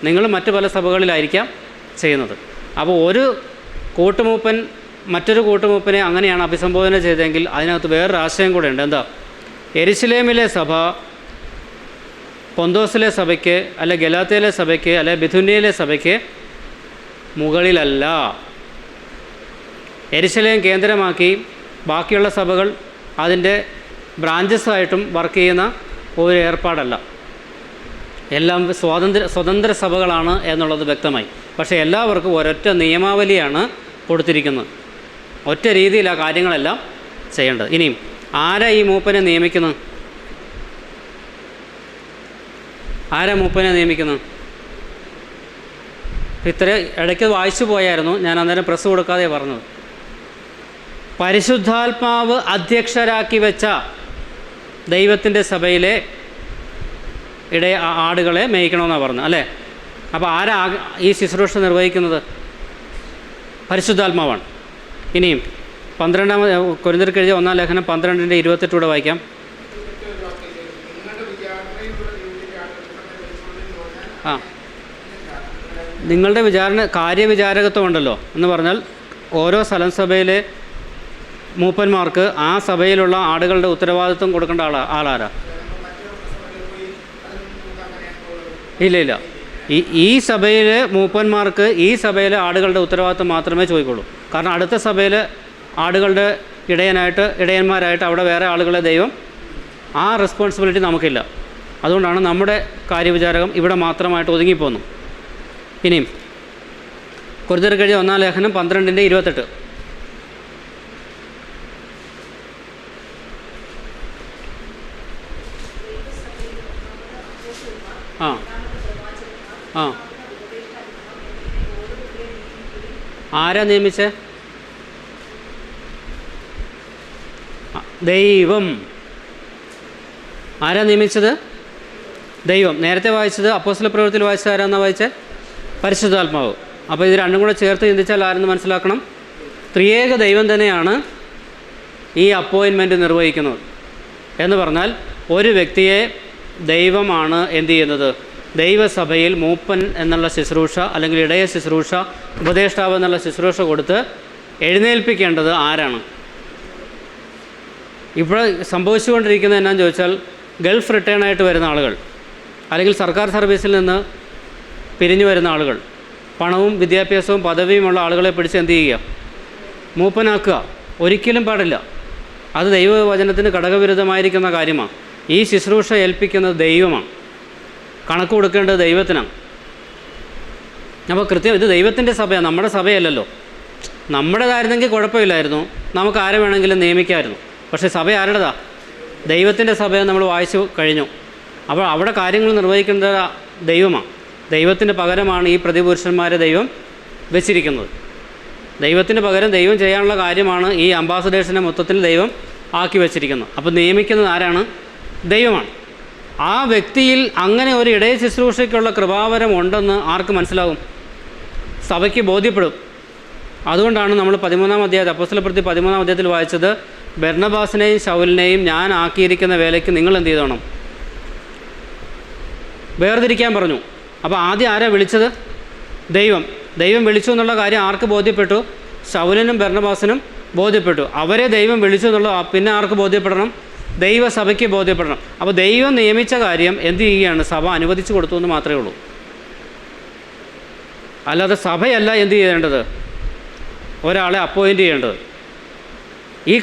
നിങ്ങൾ മറ്റു പല സഭകളിലായിരിക്കാം ചെയ്യുന്നത്. അപ്പോൾ ഒരു കൂട്ടുമൂപ്പൻ മറ്റൊരു കൂട്ടുമൂപ്പനെ അങ്ങനെയാണ് അഭിസംബോധന ചെയ്തതെങ്കിൽ അതിനകത്ത് വേറൊരു ആശയം കൂടെ ഉണ്ട്. എന്താ? യെരുശലേമിലെ സഭ പൊന്തോസിലെ സഭയ്ക്ക് അല്ലെ ഗലാത്യയിലെ സഭയ്ക്ക് അല്ലെ ബിഥുന്യയിലെ സഭയ്ക്ക് മുകളിലല്ല. യെരുശലേം കേന്ദ്രമാക്കി ബാക്കിയുള്ള സഭകൾ അതിൻ്റെ ബ്രാഞ്ചസായിട്ടും വർക്ക് ചെയ്യുന്ന ഒരു ഏർപ്പാടല്ല. എല്ലാം സ്വതന്ത്ര സഭകളാണ് എന്നുള്ളത് വ്യക്തമായി. പക്ഷേ എല്ലാവർക്കും ഒരൊറ്റ നിയമാവലിയാണ് കൊടുത്തിരിക്കുന്നത്. ഒറ്റ രീതിയിലാണ് കാര്യങ്ങളെല്ലാം ചെയ്യേണ്ടത്. ഇനിയും ആരാ ഈ മൂപ്പനെ നിയമിക്കുന്നത്? ആരാ മൂപ്പനെ നിയമിക്കുന്നത്? ഇത്ര ഇടയ്ക്ക് വായിച്ചു പോയായിരുന്നു, ഞാൻ അന്നേരം പ്രസ് കൊടുക്കാതെ പറഞ്ഞത്. പരിശുദ്ധാത്മാവ് അധ്യക്ഷരാക്കി വെച്ച ദൈവത്തിൻ്റെ സഭയിലെ ആടുകളെ മേയ്ക്കണമെന്നാണ് പറഞ്ഞത് അല്ലേ? അപ്പോൾ ആരാ ഈ ശുശ്രൂഷ നിർവഹിക്കുന്നത്? പരിശുദ്ധാത്മാവാണ്. ഇനിയും 12 കൊരിന്ത്യർക്ക് എഴുതിയ 1-ാം ലേഖനം 12:28 വായിക്കാം. ആ, നിങ്ങളുടെ കാര്യവിചാരകത്വം ഉണ്ടല്ലോ എന്ന് പറഞ്ഞാൽ ഓരോ സ്ഥലം സഭയിലെ മൂപ്പന്മാർക്ക് ആ സഭയിലുള്ള ആടുകളുടെ ഉത്തരവാദിത്വം കൊടുക്കേണ്ട ആളാരാ? ഇല്ല. ഈ സഭയിലെ മൂപ്പന്മാർക്ക് ഈ സഭയിലെ ആടുകളുടെ ഉത്തരവാദിത്വം മാത്രമേ ചോദിക്കുള്ളൂ. കാരണം അടുത്ത സഭയിൽ ആടുകളുടെ ഇടയന്മാരായിട്ട് അവിടെ വേറെ ആളുകളെ ദൈവം ആ റെസ്പോൺസിബിലിറ്റി നമുക്കില്ല. അതുകൊണ്ടാണ് നമ്മുടെ കാര്യവിചാരകം ഇവിടെ മാത്രമായിട്ട് ഒതുങ്ങിപ്പോന്നു. ഇനിയും കൊരിന്ത്യർക്ക് എഴുതിയ 1-ാം ലേഖനം 12:28. ആരാ നിയമിച്ചേ? ദൈവം. ആരാ നിയമിച്ചത്? ദൈവം. നേരത്തെ വായിച്ചത് അപ്പോസ്തല പ്രവൃത്തിയിൽ വായിച്ചത് ആരാന്നാ വായിച്ചത്? പരിശുദ്ധാത്മാവ്. അപ്പോൾ ഇത് രണ്ടും കൂടെ ചേർത്ത് ചിന്തിച്ചാൽ ആരെന്ന് മനസ്സിലാക്കണം? ത്രിയേക ദൈവം തന്നെയാണ് ഈ അപ്പോയിൻമെൻറ്റ് നിർവഹിക്കുന്നത്. എന്ന് പറഞ്ഞാൽ ഒരു വ്യക്തിയെ ദൈവമാണ് എന്ത് ചെയ്യുന്നത്? ദൈവസഭയിൽ മൂപ്പൻ എന്നുള്ള ശുശ്രൂഷ അല്ലെങ്കിൽ ഇടയ ശുശ്രൂഷ, ഉപദേഷ്ടാവ് എന്നുള്ള ശുശ്രൂഷ കൊടുത്ത് എഴുന്നേൽപ്പിക്കേണ്ടത് ആരാണ്? ഇപ്പോൾ സംഭവിച്ചുകൊണ്ടിരിക്കുന്നത് എന്നാന്ന് ചോദിച്ചാൽ ഗൾഫ് റിട്ടേണായിട്ട് വരുന്ന ആളുകൾ അല്ലെങ്കിൽ സർക്കാർ സർവീസിൽ നിന്ന് പിരിഞ്ഞു വരുന്ന ആളുകൾ, പണവും വിദ്യാഭ്യാസവും പദവിയുമുള്ള ആളുകളെ പിടിച്ച് എന്ത് ചെയ്യുക? മൂപ്പനാക്കുക. ഒരിക്കലും പാടില്ല. അത് ദൈവവചനത്തിന് ഘടകവിരുദ്ധമായിരിക്കുന്ന കാര്യമാണ്. ഈ ശുശ്രൂഷ ഏൽപ്പിക്കുന്നത് ദൈവമാണ്, കണക്ക് കൊടുക്കേണ്ടത് ദൈവത്തിനാണ്. അപ്പോൾ കൃത്യം ഇത് ദൈവത്തിൻ്റെ സഭയാണ്, നമ്മുടെ സഭയല്ലല്ലോ. നമ്മുടേതായിരുന്നെങ്കിൽ കുഴപ്പമില്ലായിരുന്നു, നമുക്ക് ആരെ വേണമെങ്കിലും നിയമിക്കാമായിരുന്നു. പക്ഷേ സഭ ആരുടേതാ? ദൈവത്തിൻ്റെ സഭയെന്ന് നമ്മൾ വായിച്ചു കഴിഞ്ഞു. അപ്പോൾ അവിടെ കാര്യങ്ങൾ നിർവഹിക്കേണ്ടത് ദൈവമാണ്. ദൈവത്തിന് പകരമാണ് ഈ പ്രതിപുരുഷന്മാരെ ദൈവം വെച്ചിരിക്കുന്നത്. ദൈവത്തിന് പകരം ദൈവം ചെയ്യാനുള്ള കാര്യമാണ് ഈ അംബാസഡേഴ്സിനെ മൊത്തത്തിൽ ദൈവം ആക്കി വെച്ചിരിക്കുന്നത്. അപ്പോൾ നിയമിക്കുന്നത് ആരാണ്? ദൈവമാണ്. ആ വ്യക്തിയിൽ അങ്ങനെ ഒരു ഇടയ ശുശ്രൂഷയ്ക്കുള്ള കൃപാവരം ഉണ്ടെന്ന് ആർക്ക് മനസ്സിലാവും? സഭയ്ക്ക് ബോധ്യപ്പെടും. അതുകൊണ്ടാണ് നമ്മൾ 13-ാം അധ്യായത്തിൽ, അപ്പോസ്തലപ്രവൃത്തി 13-ാം അധ്യായത്തിൽ വായിച്ചത്, ബർന്നബാസിനെയും ശൗലിനെയും ഞാൻ ആക്കിയിരിക്കുന്ന വേലയ്ക്ക് നിങ്ങൾ എന്ത് ചെയ്തോണം? വേർതിരിക്കാൻ പറഞ്ഞു. അപ്പോൾ ആദ്യം ആരാ വിളിച്ചത്? ദൈവം വിളിച്ചു എന്നുള്ള കാര്യം ആർക്ക് ബോധ്യപ്പെട്ടു? ശൗലിനും ബർന്നബാസിനും ബോധ്യപ്പെട്ടു. അവരെ ദൈവം വിളിച്ചു എന്നുള്ള പിന്നെ ആർക്ക് ബോധ്യപ്പെടണം? ദൈവസഭയ്ക്ക് ബോധ്യപ്പെടണം. അപ്പോൾ ദൈവം നിയമിച്ച കാര്യം എന്ത് ചെയ്യുകയാണ്? സഭ അനുവദിച്ചു കൊടുത്തു എന്ന് മാത്രമേ ഉള്ളൂ. അല്ലാതെ സഭയല്ല എന്ത് ചെയ്യേണ്ടത്? ഒരാളെ അപ്പോയിൻ്റ് ചെയ്യേണ്ടത്. ഈ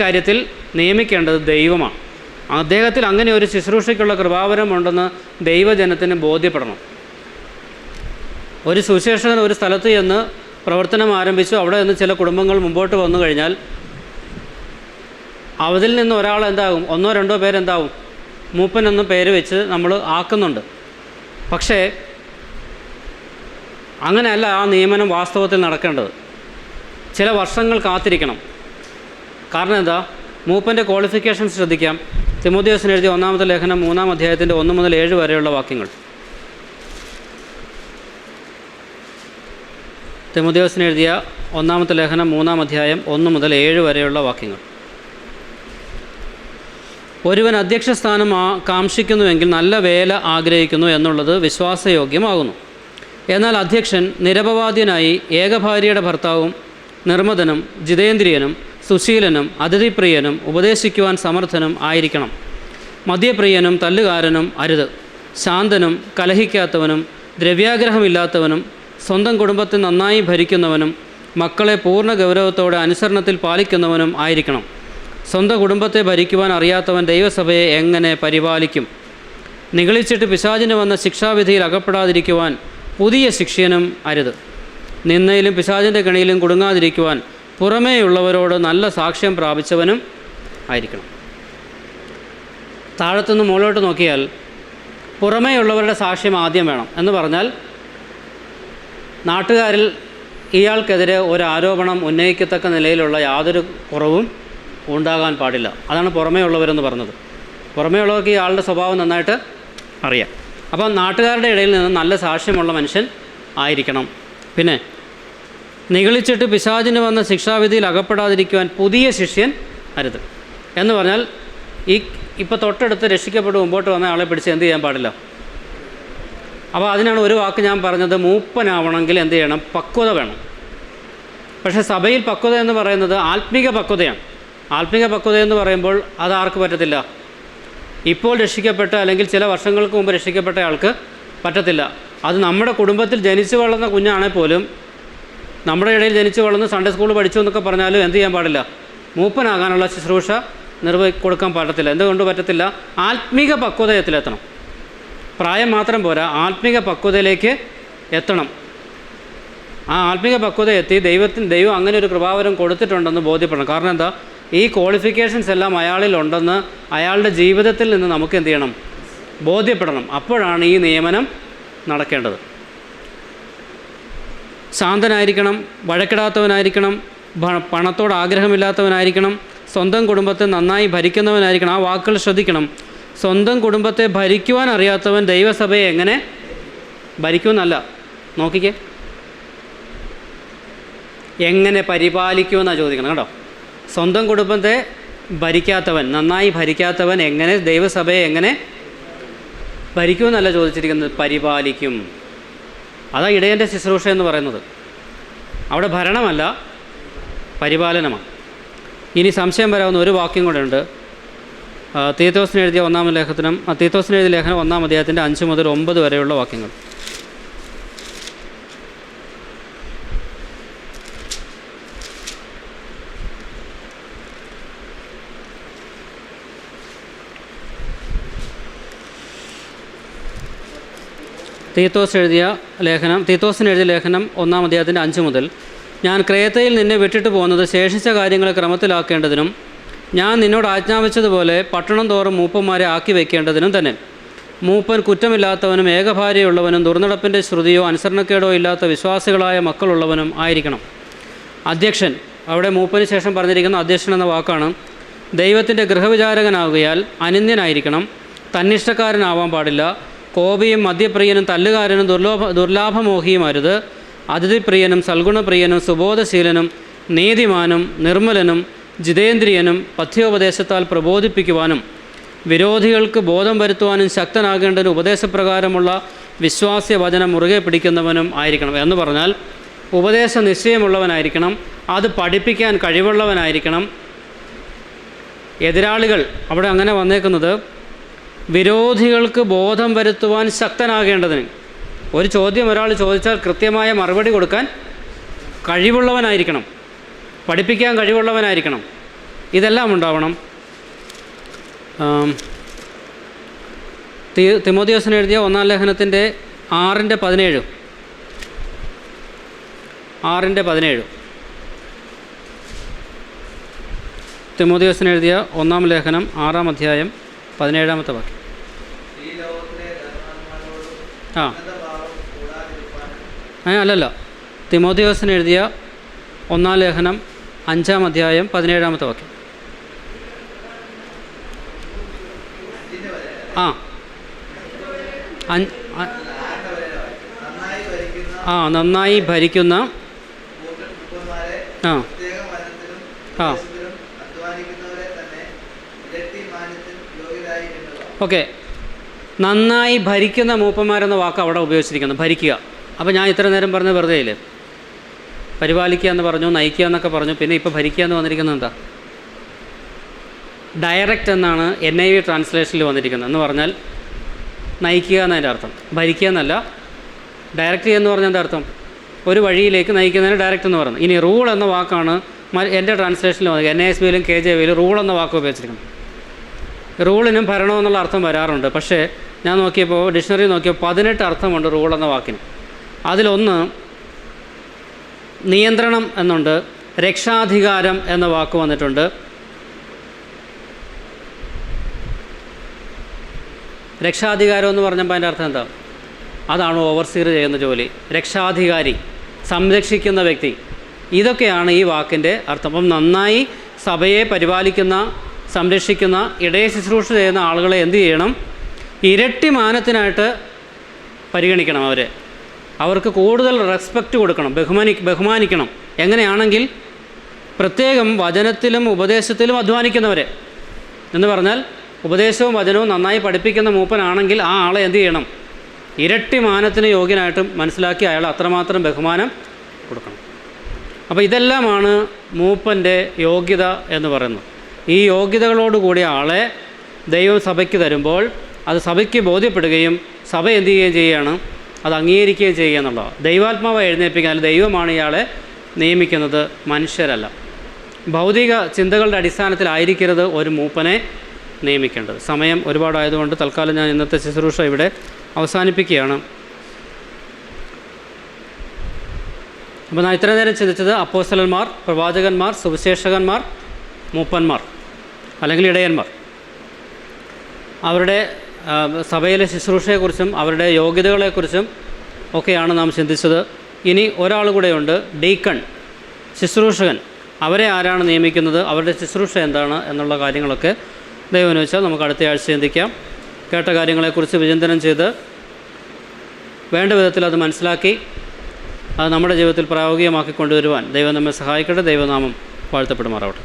കാര്യത്തിൽ നിയമിക്കേണ്ടത് ദൈവമാണ്. അദ്ദേഹത്തിൽ അങ്ങനെ ഒരു ശുശ്രൂഷയ്ക്കുള്ള കൃപാവരമുണ്ടെന്ന് ദൈവജനത്തിന് ബോധ്യപ്പെടണം. ഒരു സുവിശേഷകൻ ഒരു സ്ഥലത്ത് ചെന്ന് പ്രവർത്തനം ആരംഭിച്ചു, അവിടെ നിന്ന് ചില കുടുംബങ്ങൾ മുമ്പോട്ട് വന്നു കഴിഞ്ഞാൽ അതിൽ നിന്ന് ഒരാൾ എന്താകും? 1-2 പേരെന്താവും? മൂപ്പൻ എന്ന പേര് വെച്ച് നമ്മൾ ആക്കുന്നുണ്ട്. പക്ഷേ അങ്ങനെയല്ല ആ നിയമനം വാസ്തവത്തിൽ നടക്കേണ്ടത്. ചില വർഷങ്ങൾ കാത്തിരിക്കണം. കാരണം എന്താ? മൂപ്പൻ്റെ ക്വാളിഫിക്കേഷൻസ് ശ്രദ്ധിക്കാം. തിമോഥെയോസിന് എഴുതിയ 1-ാമത്തെ ലേഖനം 3-ാം അധ്യായത്തിൻ്റെ 1 മുതൽ 7 വരെയുള്ള വാക്യങ്ങൾ. തിമോഥെയോസിന് എഴുതിയ 1-ാമത്തെ ലേഖനം 3-ാം അധ്യായം 1 മുതൽ 7 വരെയുള്ള വാക്യങ്ങൾ. ഒരുവൻ അധ്യക്ഷസ്ഥാനം കാംക്ഷിക്കുന്നുവെങ്കിൽ നല്ല വേല ആഗ്രഹിക്കുന്നു എന്നുള്ളത് വിശ്വാസയോഗ്യമാകുന്നു. എന്നാൽ അധ്യക്ഷൻ നിരപവാദ്യനായി ഏകഭാര്യയുടെ ഭർത്താവും നിർമ്മതനും ജിതേന്ദ്രിയനും സുശീലനും അതിഥിപ്രിയനും ഉപദേശിക്കുവാൻ സമർത്ഥനും ആയിരിക്കണം. മദ്യപ്രിയനും തല്ലുകാരനും അരുത്. ശാന്തനും കലഹിക്കാത്തവനും ദ്രവ്യാഗ്രഹമില്ലാത്തവനും സ്വന്തം കുടുംബത്തെ നന്നായി ഭരിക്കുന്നവനും മക്കളെ പൂർണ്ണ ഗൗരവത്തോടെ അനുസരണത്തിൽ പാലിക്കുന്നവനും ആയിരിക്കണം. സ്വന്തം കുടുംബത്തെ ഭരിക്കുവാൻ അറിയാത്തവൻ ദൈവസഭയെ എങ്ങനെ പരിപാലിക്കും? നിഗളിച്ചിട്ട് പിശാചിന് വന്ന ശിക്ഷാവിധിയിൽ അകപ്പെടാതിരിക്കുവാൻ പുതിയ ശിഷ്യനും അരുത്. നിന്നയിലും പിശാചിൻ്റെ കെണിയിലും കുടുങ്ങാതിരിക്കുവാൻ പുറമേയുള്ളവരോട് നല്ല സാക്ഷ്യം പ്രാപിച്ചവനും ആയിരിക്കണം. താഴത്തുനിന്ന് മുകളിലോട്ട് നോക്കിയാൽ പുറമേയുള്ളവരുടെ സാക്ഷ്യം ആദ്യം വേണം എന്ന് പറഞ്ഞാൽ, നാട്ടുകാരിൽ ഇയാൾക്കെതിരെ ഒരു ആരോപണം ഉന്നയിക്കത്തക്ക നിലയിലുള്ള യാതൊരു കുറവും ഉണ്ടാകാൻ പാടില്ല. അതാണ് പുറമേ ഉള്ളവരെന്ന് പറഞ്ഞത്. പുറമേ ഉള്ളവർക്ക് ഇയാളുടെ സ്വഭാവം നന്നായിട്ട് അറിയാം. അപ്പം നാട്ടുകാരുടെ ഇടയിൽ നിന്ന് നല്ല സാക്ഷ്യമുള്ള മനുഷ്യൻ ആയിരിക്കണം. പിന്നെ നിഗളിച്ചിട്ട് പിശാചിന് വന്ന ശിക്ഷാവിധിയിൽ അകപ്പെടാതിരിക്കുവാൻ പുതിയ ശിഷ്യൻ അരുത് എന്ന് പറഞ്ഞാൽ, ഇപ്പോൾ തൊട്ടടുത്ത് രക്ഷിക്കപ്പെട്ട് മുമ്പോട്ട് വന്ന ആളെ പിടിച്ച് എന്ത് ചെയ്യാൻ പാടില്ല. അപ്പോൾ അതിനാണ് ഒരു വാക്ക് ഞാൻ പറഞ്ഞത്, മൂപ്പനാവണമെങ്കിൽ എന്ത് ചെയ്യണം? പക്വത വേണം. പക്ഷേ സഭയിൽ പക്വത എന്ന് പറയുന്നത് ആത്മീക പക്വതയാണ്. ആത്മീക പക്വത എന്ന് പറയുമ്പോൾ അതാർക്ക് പറ്റത്തില്ല? ഇപ്പോൾ രക്ഷിക്കപ്പെട്ട അല്ലെങ്കിൽ ചില വർഷങ്ങൾക്ക് മുമ്പ് രക്ഷിക്കപ്പെട്ട ആൾക്ക് പറ്റത്തില്ല. അത് നമ്മുടെ കുടുംബത്തിൽ ജനിച്ചു വളർന്ന കുഞ്ഞാണെങ്കിൽ പോലും, നമ്മുടെ ഇടയിൽ ജനിച്ചു വളർന്ന് സൺഡേ സ്കൂൾ പഠിച്ചു എന്നൊക്കെ പറഞ്ഞാലും എന്ത് ചെയ്യാൻ പാടില്ല? മൂപ്പനാകാനുള്ള ശുശ്രൂഷ കൊടുക്കാൻ പറ്റത്തില്ല. എന്തുകൊണ്ട് പറ്റത്തില്ല? ആത്മീക പക്വതയത്തിലെത്തണം. പ്രായം മാത്രം പോരാ, ആത്മീക പക്വതയിലേക്ക് എത്തണം. ആ ആത്മീക പക്വത എത്തി ദൈവം അങ്ങനെ ഒരു കൃപാവരം കൊടുത്തിട്ടുണ്ടെന്ന് ബോധ്യപ്പെടണം. കാരണം എന്താ? ഈ ക്വാളിഫിക്കേഷൻസ് എല്ലാം അയാളിലുണ്ടെന്ന് അയാളുടെ ജീവിതത്തിൽ നിന്ന് നമുക്ക് എന്ത് ചെയ്യണം? ബോധ്യപ്പെടണം. അപ്പോഴാണ് ഈ നിയമനം നടക്കേണ്ടത്. ശാന്തനായിരിക്കണം, വഴക്കിടാത്തവനായിരിക്കണം, പണത്തോട് ആഗ്രഹമില്ലാത്തവനായിരിക്കണം, സ്വന്തം കുടുംബത്തെ നന്നായി ഭരിക്കുന്നവനായിരിക്കണം. ആ വാക്കുകൾ ശ്രദ്ധിക്കണം. സ്വന്തം കുടുംബത്തെ ഭരിക്കുവാൻ അറിയാത്തവൻ ദൈവസഭയെ എങ്ങനെ ഭരിക്കുമെന്നല്ല, നോക്കിക്കേ, എങ്ങനെ പരിപാലിക്കുമെന്നാണ് ചോദിക്കണം കേട്ടോ. സ്വന്തം കുടുംബത്തെ ഭരിക്കാത്തവൻ, നന്നായി ഭരിക്കാത്തവൻ എങ്ങനെ ദൈവസഭയെ എങ്ങനെ ഭരിക്കുമെന്നല്ല ചോദിച്ചിരിക്കുന്നത്, പരിപാലിക്കും. അതാ ഇടയൻ്റെ ശുശ്രൂഷ എന്ന് പറയുന്നത്. അവിടെ ഭരണമല്ല, പരിപാലനമാണ്. ഇനി സംശയം വരാവുന്ന ഒരു വാക്യം കൂടെ ഉണ്ട്. തീത്തോസിന് എഴുതിയ 1-ാം ലേഖനം, തീത്തോസിന് എഴുതിയ ലേഖനം 1-ാം അധ്യായത്തിൻ്റെ 5 മുതൽ 9 വരെയുള്ള വാക്യങ്ങൾ. തീത്തോസിന് എഴുതിയ ലേഖനം 1-ാം അധ്യായത്തിൻ്റെ 5 മുതൽ, ഞാൻ ക്രേത്തയിൽ നിന്നെ വിട്ടിട്ട് പോകുന്നത് ശേഷിച്ച കാര്യങ്ങളെ ക്രമത്തിലാക്കേണ്ടതിനും ഞാൻ നിന്നോട് ആജ്ഞാപിച്ചതുപോലെ പട്ടണം തോറും മൂപ്പന്മാരെ ആക്കി വയ്ക്കേണ്ടതിനും തന്നെ. മൂപ്പൻ കുറ്റമില്ലാത്തവനും ഏകഭാര്യയുള്ളവനും ദുർനടപ്പിൻ്റെ ശ്രുതിയോ അനുസരണക്കേടോ ഇല്ലാത്ത വിശ്വാസികളായ മക്കളുള്ളവനും ആയിരിക്കണം. അധ്യക്ഷൻ, അവിടെ മൂപ്പന് ശേഷം പറഞ്ഞിരിക്കുന്ന അധ്യക്ഷൻ എന്ന വാക്കാണ്. ദൈവത്തിൻ്റെ ഗൃഹവിചാരകനാകുകയാൽ അനന്യനായിരിക്കണം. തന്നിഷ്ടക്കാരനാവാൻ പാടില്ല. കോപിയും മദ്യപ്രിയനും തല്ലുകാരനും ദുർലാഭമോഹിയുമരുത്. അതിഥിപ്രിയനും സൽഗുണപ്രിയനും സുബോധശീലനും നീതിമാനും നിർമ്മലനും ജിതേന്ദ്രിയനും പഥ്യോപദേശത്താൽ പ്രബോധിപ്പിക്കുവാനും വിരോധികൾക്ക് ബോധം വരുത്തുവാനും ശക്തനാകേണ്ടതിന് ഉപദേശപ്രകാരമുള്ള വിശ്വാസ്യ വചനം മുറുകെ പിടിക്കുന്നവനും ആയിരിക്കണം. എന്ന് പറഞ്ഞാൽ ഉപദേശ നിശ്ചയമുള്ളവനായിരിക്കണം, അത് പഠിപ്പിക്കാൻ കഴിവുള്ളവനായിരിക്കണം. എതിരാളികൾ അവിടെ അങ്ങനെ വന്നേക്കുന്നത് വിരോധികൾക്ക് ബോധം വരുത്തുവാൻ ശക്തനാകേണ്ടതിന്. ഒരു ചോദ്യം ഒരാൾ ചോദിച്ചാൽ കൃത്യമായ മറുപടി കൊടുക്കാൻ കഴിവുള്ളവനായിരിക്കണം, പഠിപ്പിക്കാൻ കഴിവുള്ളവനായിരിക്കണം. ഇതെല്ലാം ഉണ്ടാവണം. തിമോഥെയോസിന് എഴുതിയ 1-ാം ലേഖനത്തിൻ്റെ 6-17 തിമോഥെയോസിന് എഴുതിയ 1-ാം ലേഖനം 6-ാം അധ്യായം 17-ാമത്തെ വാക്യം. അല്ലല്ല, തിമോഥെയോസിന് എഴുതിയ 1-ാം ലേഖനം 5-ാം അധ്യായം 17-ാമത്തെ വാക്യം. നന്നായി ഭരിക്കുന്ന ഓക്കെ, നന്നായി ഭരിക്കുന്ന മൂപ്പന്മാരെന്ന വാക്ക് അവിടെ ഉപയോഗിച്ചിരിക്കുന്നു, ഭരിക്കുക. അപ്പോൾ ഞാൻ ഇത്ര നേരം പറഞ്ഞ വെറുതെ ഇല്ലേ? പരിപാലിക്കുക എന്ന് പറഞ്ഞു, നയിക്കുക എന്നൊക്കെ പറഞ്ഞു, പിന്നെ ഇപ്പോൾ ഭരിക്കുക എന്ന് വന്നിരിക്കുന്നത് എന്താ? ഡയറക്റ്റ് എന്നാണ് NIV ട്രാൻസ്ലേഷനിൽ വന്നിരിക്കുന്നത്. എന്ന് പറഞ്ഞാൽ നയിക്കുക എന്നതിൻ്റെ അർത്ഥം, ഭരിക്കുക എന്നല്ല. ഡയറക്റ്റ് എന്ന് പറഞ്ഞാൽ എന്താ അർത്ഥം? ഒരു വഴിയിലേക്ക് നയിക്കുന്നതിന് ഡയറക്റ്റ് എന്ന് പറയുന്നത്. ഇനി റൂൾ എന്ന വാക്കാണ് എൻ്റെ ട്രാൻസ്ലേഷനിൽ വന്നത്. NASBയിലും KJVയിലും റൂൾ എന്ന വാക്ക് ഉപയോഗിച്ചിരിക്കുന്നത്. റൂളിനും ഭരണം എന്നുള്ള അർത്ഥം വരാറുണ്ട്. പക്ഷേ ഞാൻ നോക്കിയപ്പോൾ ഡിക്ഷണറി നോക്കിയപ്പോൾ 18 അർത്ഥമുണ്ട് റൂൾ എന്ന വാക്കിന്. അതിലൊന്ന് നിയന്ത്രണം എന്നുണ്ട്, രക്ഷാധികാരം എന്ന വാക്ക് വന്നിട്ടുണ്ട്. രക്ഷാധികാരം എന്ന് പറഞ്ഞപ്പോൾ അതിൻ്റെ അർത്ഥം എന്താ? അതാണ് ഓവർസീർ ചെയ്യുന്ന ജോലി, രക്ഷാധികാരി, സംരക്ഷിക്കുന്ന വ്യക്തി. ഇതൊക്കെയാണ് ഈ വാക്കിൻ്റെ അർത്ഥം. അപ്പം നന്നായി സഭയെ പരിപാലിക്കുന്ന, സംരക്ഷിക്കുന്ന, ഇടയ ശുശ്രൂഷ ചെയ്യുന്ന ആളുകളെ എന്ത് ചെയ്യണം? ഇരട്ടി മാനത്തിനായിട്ട് പരിഗണിക്കണം. അവർക്ക് കൂടുതൽ റെസ്പെക്റ്റ് കൊടുക്കണം, ബഹുമാനിക്കണം. എങ്ങനെയാണെങ്കിൽ പ്രത്യേകം വചനത്തിലും ഉപദേശത്തിലും അധ്വാനിക്കുന്നവരെ എന്ന് പറഞ്ഞാൽ ഉപദേശവും വചനവും നന്നായി പഠിപ്പിക്കുന്ന മൂപ്പനാണെങ്കിൽ ആ ആളെ എന്ത് ചെയ്യണം? ഇരട്ടി മാനത്തിന് യോഗ്യനായിട്ടും മനസ്സിലാക്കി അയാൾ അത്രമാത്രം ബഹുമാനം കൊടുക്കണം. അപ്പോൾ ഇതെല്ലാമാണ് മൂപ്പൻ്റെ യോഗ്യത എന്ന് പറയുന്നത്. ഈ യോഗ്യതകളോടുകൂടിയ ആളെ ദൈവം സഭയ്ക്ക് തരുമ്പോൾ അത് സഭയ്ക്ക് ബോധ്യപ്പെടുകയും സഭ എന്ത് ചെയ്യുകയും ചെയ്യുകയാണ്? അത് അംഗീകരിക്കുകയും ചെയ്യുക എന്നുള്ളതാണ്. ദൈവാത്മാവ് എഴുന്നേൽപ്പിക്കാൻ ദൈവമാണ് ഇയാളെ നിയമിക്കുന്നത്, മനുഷ്യരല്ല. ഭൗതിക ചിന്തകളുടെ അടിസ്ഥാനത്തിലായിരിക്കരുത് ഒരു മൂപ്പനെ നിയമിക്കേണ്ടത്. സമയം ഒരുപാടായതുകൊണ്ട് തൽക്കാലം ഞാൻ ഇന്നത്തെ ശുശ്രൂഷ ഇവിടെ അവസാനിപ്പിക്കുകയാണ്. അപ്പോൾ ഞാൻ ഇത്ര നേരം ചിന്തിച്ചത് അപ്പോസ്തലന്മാർ, പ്രവാചകന്മാർ, സുവിശേഷകന്മാർ, മൂപ്പന്മാർ അല്ലെങ്കിൽ ഇടയന്മാർ, അവരുടെ സഭയിലെ ശുശ്രൂഷയെക്കുറിച്ചും അവരുടെ യോഗ്യതകളെക്കുറിച്ചും ഒക്കെയാണ് നാം ചിന്തിച്ചത്. ഇനി ഒരാൾ കൂടെയുണ്ട്, ഡീക്കൺ, ശുശ്രൂഷകൻ. അവരെ ആരാണ് നിയമിക്കുന്നത്, അവരുടെ ശുശ്രൂഷ എന്താണ് എന്നുള്ള കാര്യങ്ങളൊക്കെ ദൈവം വെച്ചാൽ നമുക്ക് അടുത്ത ആഴ്ച ചിന്തിക്കാം. കേട്ട കാര്യങ്ങളെക്കുറിച്ച് വിചിന്തനം ചെയ്ത് വേണ്ട വിധത്തിൽ അത് മനസ്സിലാക്കി അത് നമ്മുടെ ജീവിതത്തിൽ പ്രായോഗികമാക്കി കൊണ്ടുവരുവാൻ ദൈവം നമ്മെ സഹായിക്കട്ടെ. ദൈവനാമം വാഴ്ത്തപ്പെടുമാറാവട്ടെ.